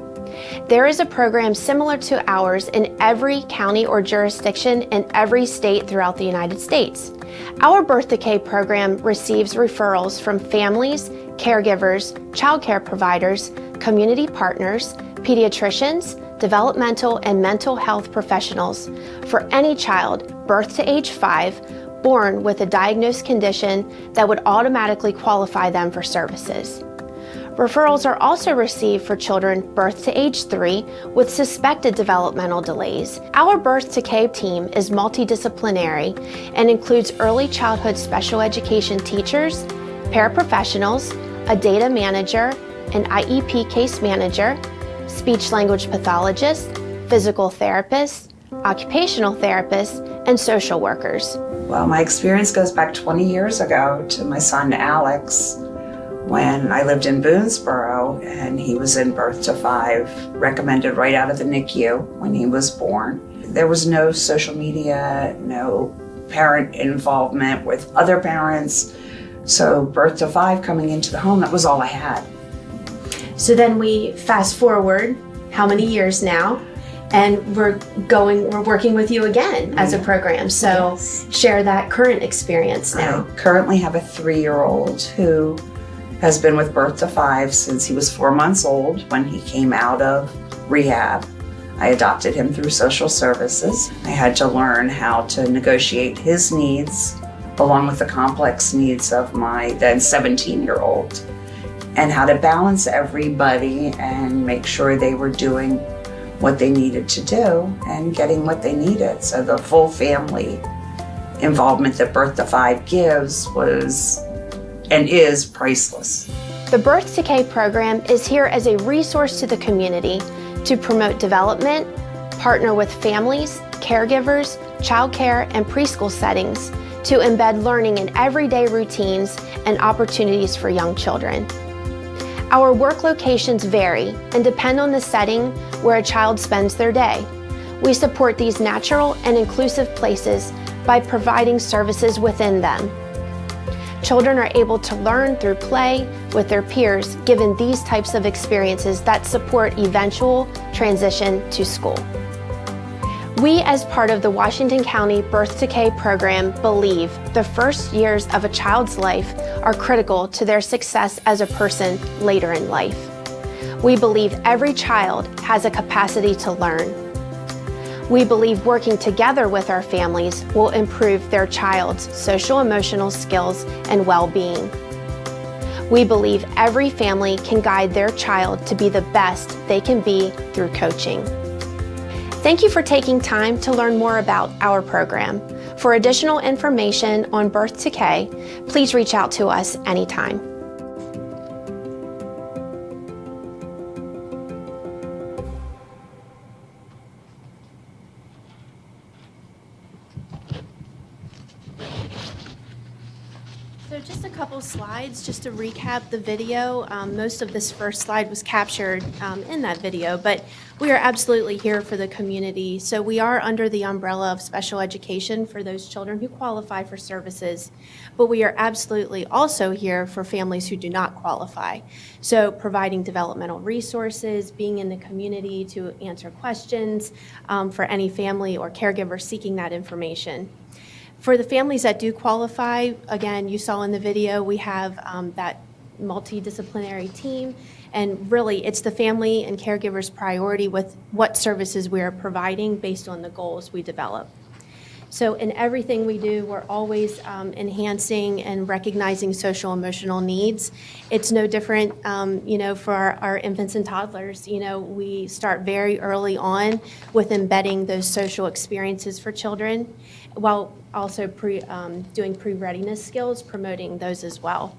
There is a program similar to ours in every county or jurisdiction in every state throughout the United States. Our Birth to K program receives referrals from families, caregivers, child care providers, community partners, pediatricians, developmental and mental health professionals for any child birth to age 5 born with a diagnosed condition that would automatically qualify them for services. Referrals are also received for children birth to age 3 with suspected developmental delays. Our Birth to K team is multidisciplinary and includes early childhood special education teachers, paraprofessionals, a data manager, an IEP case manager, speech-language pathologist, physical therapist, occupational therapists, and social workers. Well, my experience goes back 20 years ago to my son Alex when I lived in Boonesboro, and he was in birth to 5, recommended right out of the NICU when he was born. There was no social media, no parent involvement with other parents. So birth to 5 coming into the home, that was all I had. So then we fast forward how many years now, and we're working with you again as a program. So share that current experience now. I currently have a 3-year-old who has been with birth to 5 since he was 4 months old when he came out of rehab. I adopted him through social services. I had to learn how to negotiate his needs along with the complex needs of my then 17-year-old, and how to balance everybody and make sure they were doing what they needed to do and getting what they needed. So the full family involvement that Birth to 5 gives was and is priceless. The Birth to K program is here as a resource to the community to promote development, partner with families, caregivers, childcare, and preschool settings to embed learning in everyday routines and opportunities for young children. Our work locations vary and depend on the setting where a child spends their day. We support these natural and inclusive places by providing services within them. Children are able to learn through play with their peers given these types of experiences that support eventual transition to school. We, as part of the Washington County Birth to K program, believe the first years of a child's life are critical to their success as a person later in life. We believe every child has a capacity to learn. We believe working together with our families will improve their child's social-emotional skills and well-being. We believe every family can guide their child to be the best they can be through coaching. Thank you for taking time to learn more about our program. For additional information on Birth to K, please reach out to us anytime. So just a couple slides, just to recap the video. Most of this first slide was captured in that video, but we are absolutely here for the community. So we are under the umbrella of special education for those children who qualify for services, but we are absolutely also here for families who do not qualify. So providing developmental resources, being in the community to answer questions for any family or caregiver seeking that information. For the families that do qualify, again, you saw in the video, we have that multidisciplinary team, and really it's the family and caregiver's priority with what services we are providing based on the goals we develop. So in everything we do, we're always enhancing and recognizing social emotional needs. It's no different, for our infants and toddlers. We start very early on with embedding those social experiences for children, while also doing pre-readiness skills, promoting those as well.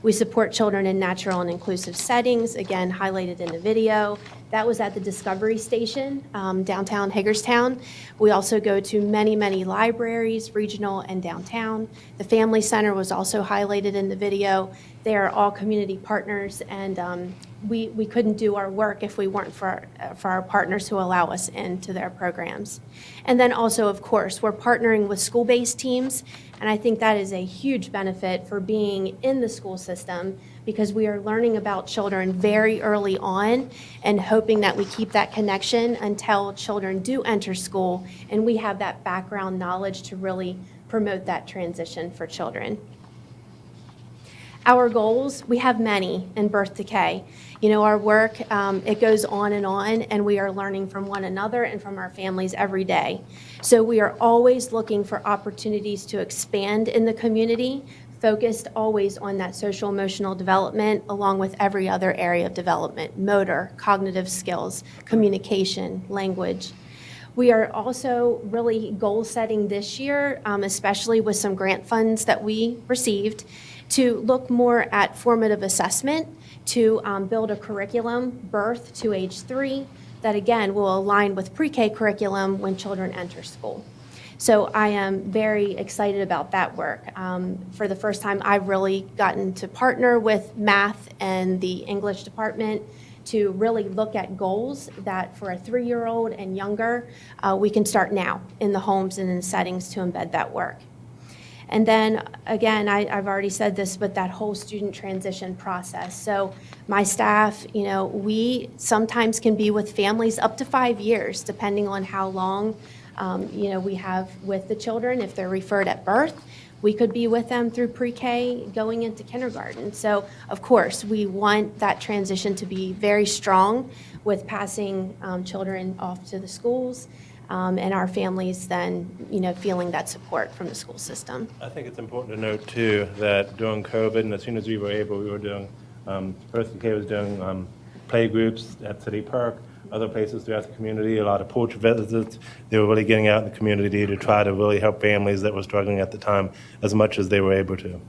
We support children in natural and inclusive settings, again, highlighted in the video. That was at the Discovery Station, downtown Hagerstown. We also go to many, many libraries, regional and downtown. The Family Center was also highlighted in the video. They are all community partners, and we couldn't do our work if we weren't for our partners who allow us into their programs. And then also, of course, we're partnering with school-based teams, and I think that is a huge benefit for being in the school system, because we are learning about children very early on and hoping that we keep that connection until children do enter school and we have that background knowledge to really promote that transition for children. Our goals, we have many in Birth to K. Our work, it goes on, and we are learning from one another and from our families every day. So we are always looking for opportunities to expand in the community focused always on that social emotional development along with every other area of development, motor, cognitive skills, communication, language. We are also really goal setting this year, especially with some grant funds that we received, to look more at formative assessment, to build a curriculum, birth to age 3, that again will align with pre-K curriculum when children enter school. So I am very excited about that work. For the first time, I've really gotten to partner with math and the English department to really look at goals that for a 3-year-old and younger, we can start now in the homes and in the settings to embed that work. And then, again, I've already said this, but that whole student transition process. So my staff, we sometimes can be with families up to 5 years, depending on how long, we have with the children. If they're referred at birth, we could be with them through pre-K going into kindergarten. So, of course, we want that transition to be very strong with passing children off to the schools. And our families then, feeling that support from the school system. I think it's important to note, too, that during COVID, and as soon as we were able, we were doing, First K was doing play groups at City Park, other places throughout the community, a lot of porch visits. They were really getting out in the community to try to really help families that were struggling at the time as much as they were able to.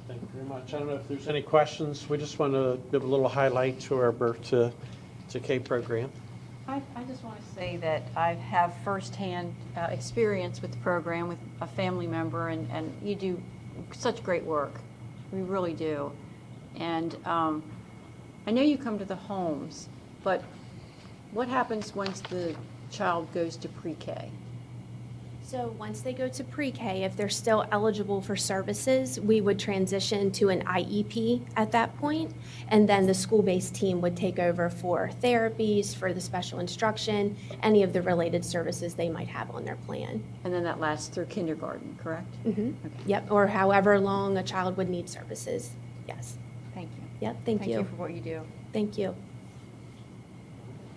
Thank you very much. I don't know if there's any questions. We just want to give a little highlight to our Birth to K program. I just want to say that I have firsthand experience with the program with a family member, and you do such great work. We really do. And I know you come to the homes, but what happens once the child goes to pre-K? So once they go to pre-K, if they're still eligible for services, we would transition to an IEP at that point, and then the school-based team would take over for therapies, for the special instruction, any of the related services they might have on their plan. And then that lasts through kindergarten, correct? Mm-hmm. Okay. Yep, or however long a child would need services, yes. Thank you. Yep, thank you. Thank you for what you do. Thank you.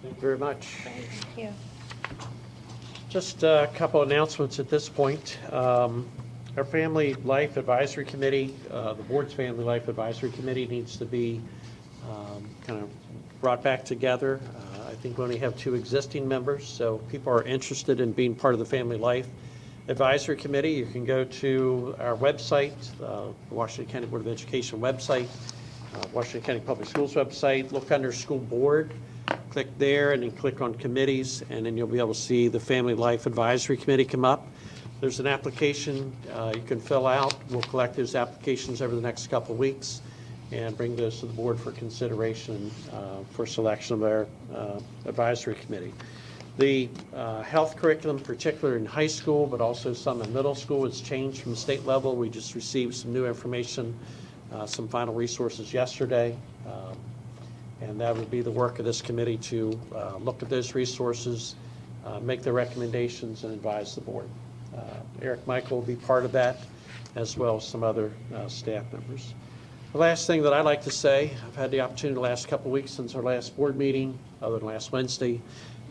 Thank you very much. Thank you. Just a couple announcements at this point. Our Family Life Advisory Committee, the board's Family Life Advisory Committee needs to be kind of brought back together. I think we only have 2 existing members, so if people are interested in being part of the Family Life Advisory Committee, you can go to our website, the Washington County Board of Education website, Washington County Public Schools website, look under School Board, click there, and then click on Committees, and then you'll be able to see the Family Life Advisory Committee come up. There's an application you can fill out. We'll collect those applications over the next couple of weeks and bring those to the board for consideration for selection of our advisory committee. The health curriculum, particularly in high school, but also some in middle school, has changed from the state level. We just received some new information, some final resources yesterday. And that would be the work of this committee to look at those resources, make the recommendations, and advise the board. Eric Michael will be part of that, as well as some other staff members. The last thing that I'd like to say, I've had the opportunity the last couple of weeks since our last board meeting, other than last Wednesday,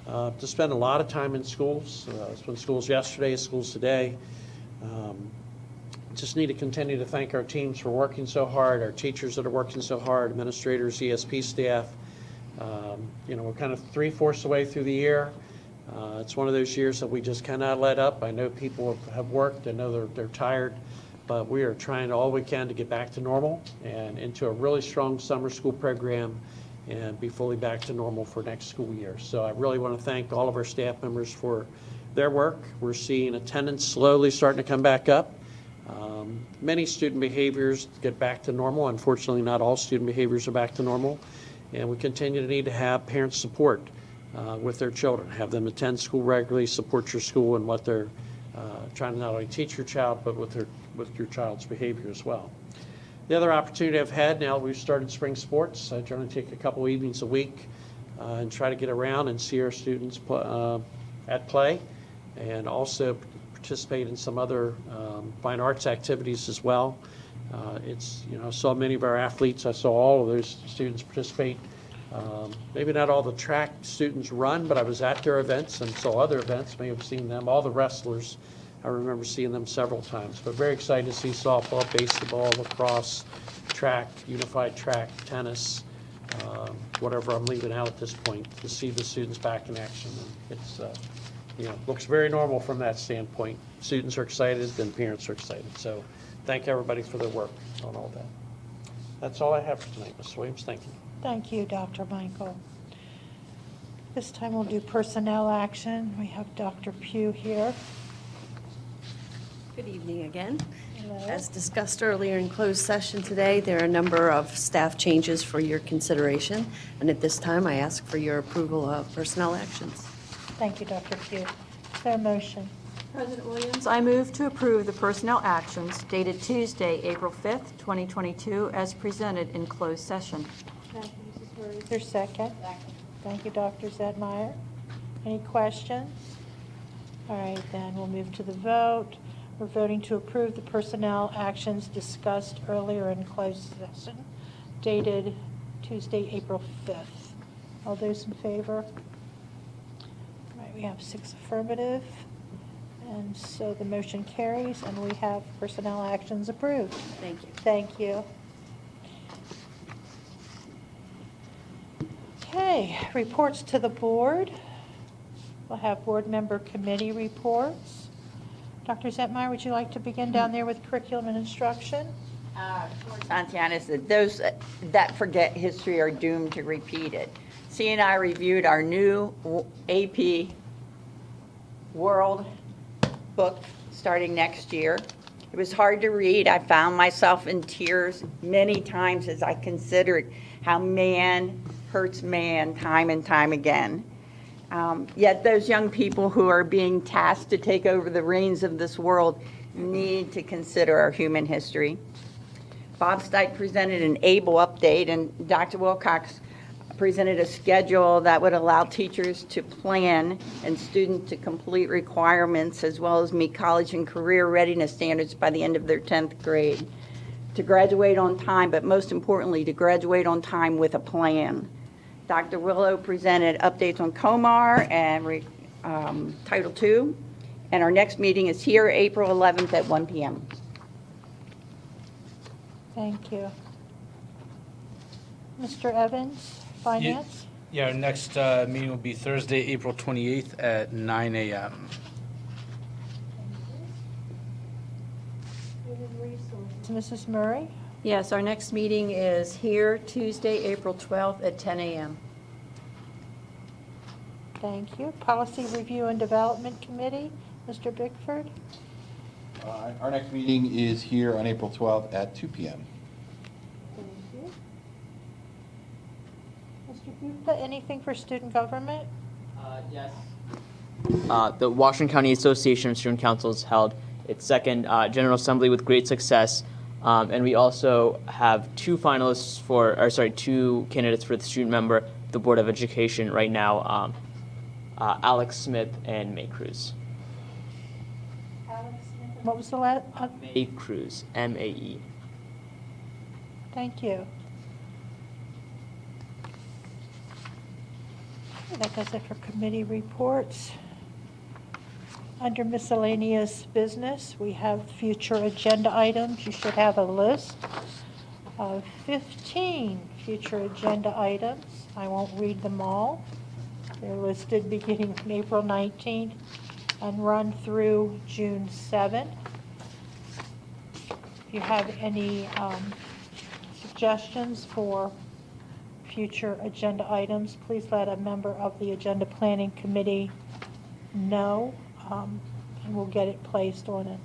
to spend a lot of time in schools. I spent schools yesterday, schools today. Just need to continue to thank our teams for working so hard, our teachers that are working so hard, administrators, ESP staff. We're kind of 3/4 the way through the year. It's one of those years that we just cannot let up. I know people have worked. I know they're tired, but we are trying all we can to get back to normal and into a really strong summer school program and be fully back to normal for next school year. So I really want to thank all of our staff members for their work. We're seeing attendance slowly starting to come back up. Many student behaviors get back to normal. Unfortunately, not all student behaviors are back to normal. And we continue to need to have parents support with their children, have them attend school regularly, support your school and what they're trying to not only teach your child, but with your child's behavior as well. The other opportunity I've had now, we've started spring sports. I generally take a couple evenings a week and try to get around and see our students at play, and also participate in some other fine arts activities as well. I saw many of our athletes. I saw all of those students participate. Maybe not all the track students run, but I was at their events and saw other events. May have seen them. All the wrestlers I remember seeing them several times, but very excited to see softball, baseball, lacrosse, track, unified track, tennis, whatever I'm leaving out at this point, to see the students back in action. And it's, looks very normal from that standpoint. Students are excited, and parents are excited. So thank everybody for their work on all that. That's all I have for tonight, Ms. Williams. Thank you. Thank you, Dr. Michael. This time we'll do personnel action. We have Dr. Pugh here. Good evening again. Hello. As discussed earlier in closed session today, there are a number of staff changes for your consideration, and at this time, I ask for your approval of personnel actions. Thank you, Dr. Pugh. Is there a motion? President Williams, I move to approve the personnel actions dated Tuesday, April 5th, 2022, as presented in closed session. Thank you, Mrs. Murray. Is there a second? Thank you, Dr. Zedmeyer. Any questions? All right, then we'll move to the vote. We're voting to approve the personnel actions discussed earlier in closed session, dated Tuesday, April 5th. All those in favor? All right, we have 6 affirmative, and so the motion carries, and we have personnel actions approved. Thank you. Thank you. Okay, reports to the board. We'll have board member committee reports. Dr. Zentmeyer, would you like to begin down there with curriculum and instruction? Santiana said, those that forget history are doomed to repeat it. C and I reviewed our new AP World book starting next year. It was hard to read. I found myself in tears many times as I considered how man hurts man time and time again. Yet those young people who are being tasked to take over the reins of this world need to consider our human history. Bob Stike presented an ABLE update, and Dr. Wilcox presented a schedule that would allow teachers to plan and students to complete requirements as well as meet college and career readiness standards by the end of their 10th grade. To graduate on time, but most importantly, to graduate on time with a plan. Dr. Willow presented updates on COMAR and Title II, and our next meeting is here April 11th at 1 p.m. Thank you. Mr. Evans, Finance? Yeah, our next meeting will be Thursday, April 28th at 9 a.m. Mrs. Murray? Yes, our next meeting is here Tuesday, April 12th at 10 a.m. Thank you. Policy Review and Development Committee, Mr. Bickford? Our next meeting is here on April 12th at 2 p.m. Thank you. Mr. Gupta, anything for student government? Yes. The Washington County Association of Student Councils held its second General Assembly with great success. And we also have two candidates for the student member of the Board of Education right now, Alex Smith and May Cruz. Alex Smith. What was the last? May Cruz, M-A-E. Thank you. That does it for committee reports. Under miscellaneous business, we have future agenda items. You should have a list of 15 future agenda items. I won't read them all. They're listed beginning from April 19th and run through June 7th. If you have any suggestions for future agenda items, please let a member of the Agenda Planning Committee know, and we'll get it placed on an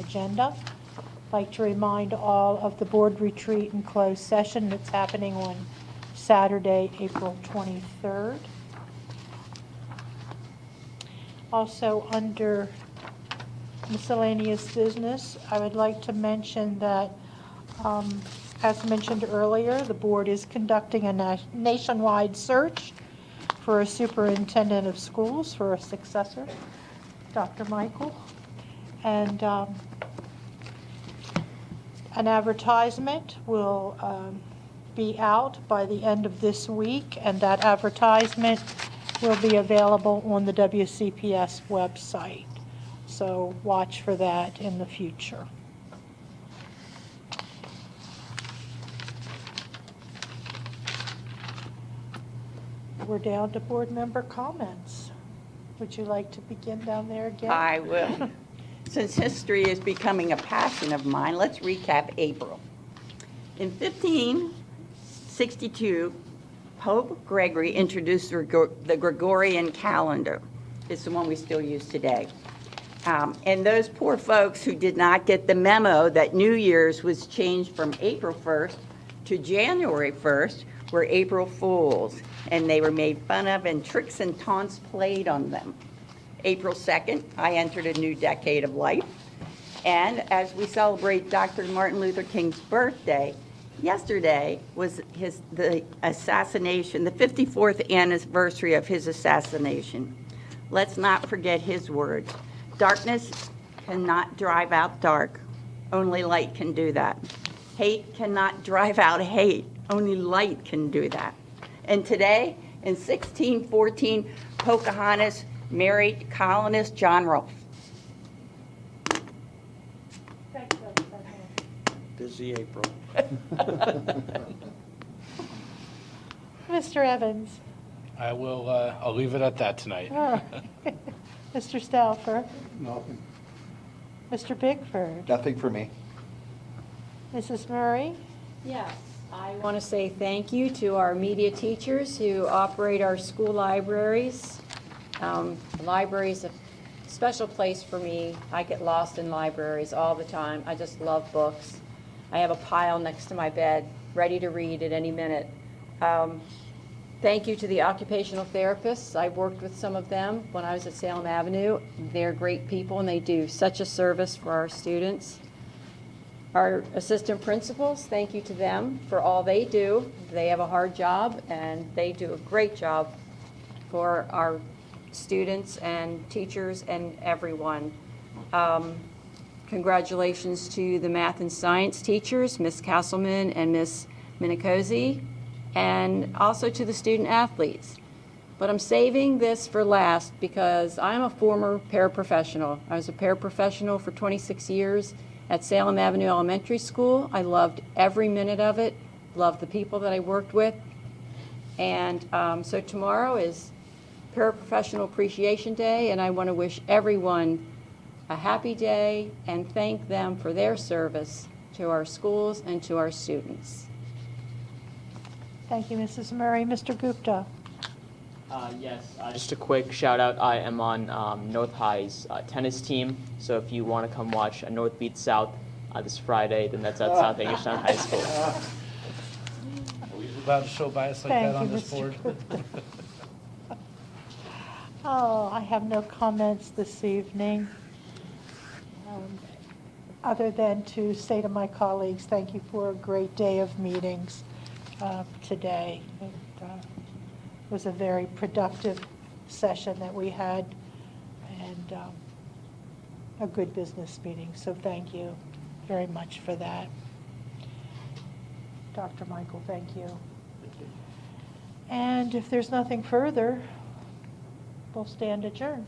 agenda. I'd like to remind all of the board retreat and closed session that's happening on Saturday, April 23rd. Also, under miscellaneous business, I would like to mention that, as mentioned earlier, the board is conducting a nationwide search for a superintendent of schools for a successor, Dr. Michael. And an advertisement will be out by the end of this week, and that advertisement will be available on the WCPS website. So watch for that in the future. We're down to board member comments. Would you like to begin down there again? I will. Since history is becoming a passion of mine, let's recap April. In 1562, Pope Gregory introduced the Gregorian calendar. It's the one we still use today. And those poor folks who did not get the memo that New Year's was changed from April 1st to January 1st were April Fools, and they were made fun of and tricks and taunts played on them. April 2nd, I entered a new decade of life. And as we celebrate Dr. Martin Luther King's birthday, yesterday was the assassination, the 54th anniversary of his assassination. Let's not forget his words. Darkness cannot drive out dark. Only light can do that. Hate cannot drive out hate. Only light can do that. And today, in 1614, Pocahontas married colonist John Rolfe. Busy April. Mr. Evans? I will, I'll leave it at that tonight. All right. Mr. Stauffer? Nothing. Mr. Bickford? Nothing for me. Mrs. Murray? Yes, I want to say thank you to our media teachers who operate our school libraries. The library is a special place for me. I get lost in libraries all the time. I just love books. I have a pile next to my bed, ready to read at any minute. Thank you to the occupational therapists. I've worked with some of them when I was at Salem Avenue. They're great people, and they do such a service for our students. Our assistant principals, thank you to them for all they do. They have a hard job, and they do a great job for our students and teachers and everyone. Congratulations to the math and science teachers, Ms. Castleman and Ms. Minicozy, and also to the student athletes. But I'm saving this for last because I'm a former paraprofessional. I was a paraprofessional for 26 years at Salem Avenue Elementary School. I loved every minute of it, loved the people that I worked with. And so tomorrow is Paraprofessional Appreciation Day, and I want to wish everyone a happy day and thank them for their service to our schools and to our students. Thank you, Mrs. Murray. Mr. Gupta? Yes, just a quick shout out. I am on North High's tennis team, so if you want to come watch North beat South this Friday, then that's at South Englishtown High School. Are we allowed to show bias like Thank that on you, this Mr. board? Gupta. Oh, I have no comments this evening, other than to say to my colleagues, thank you for a great day of meetings today. It was a very productive session that we had, and a good business meeting, so thank you very much for that. Dr. Michael, thank you. And if there's nothing further, we'll stand adjourned.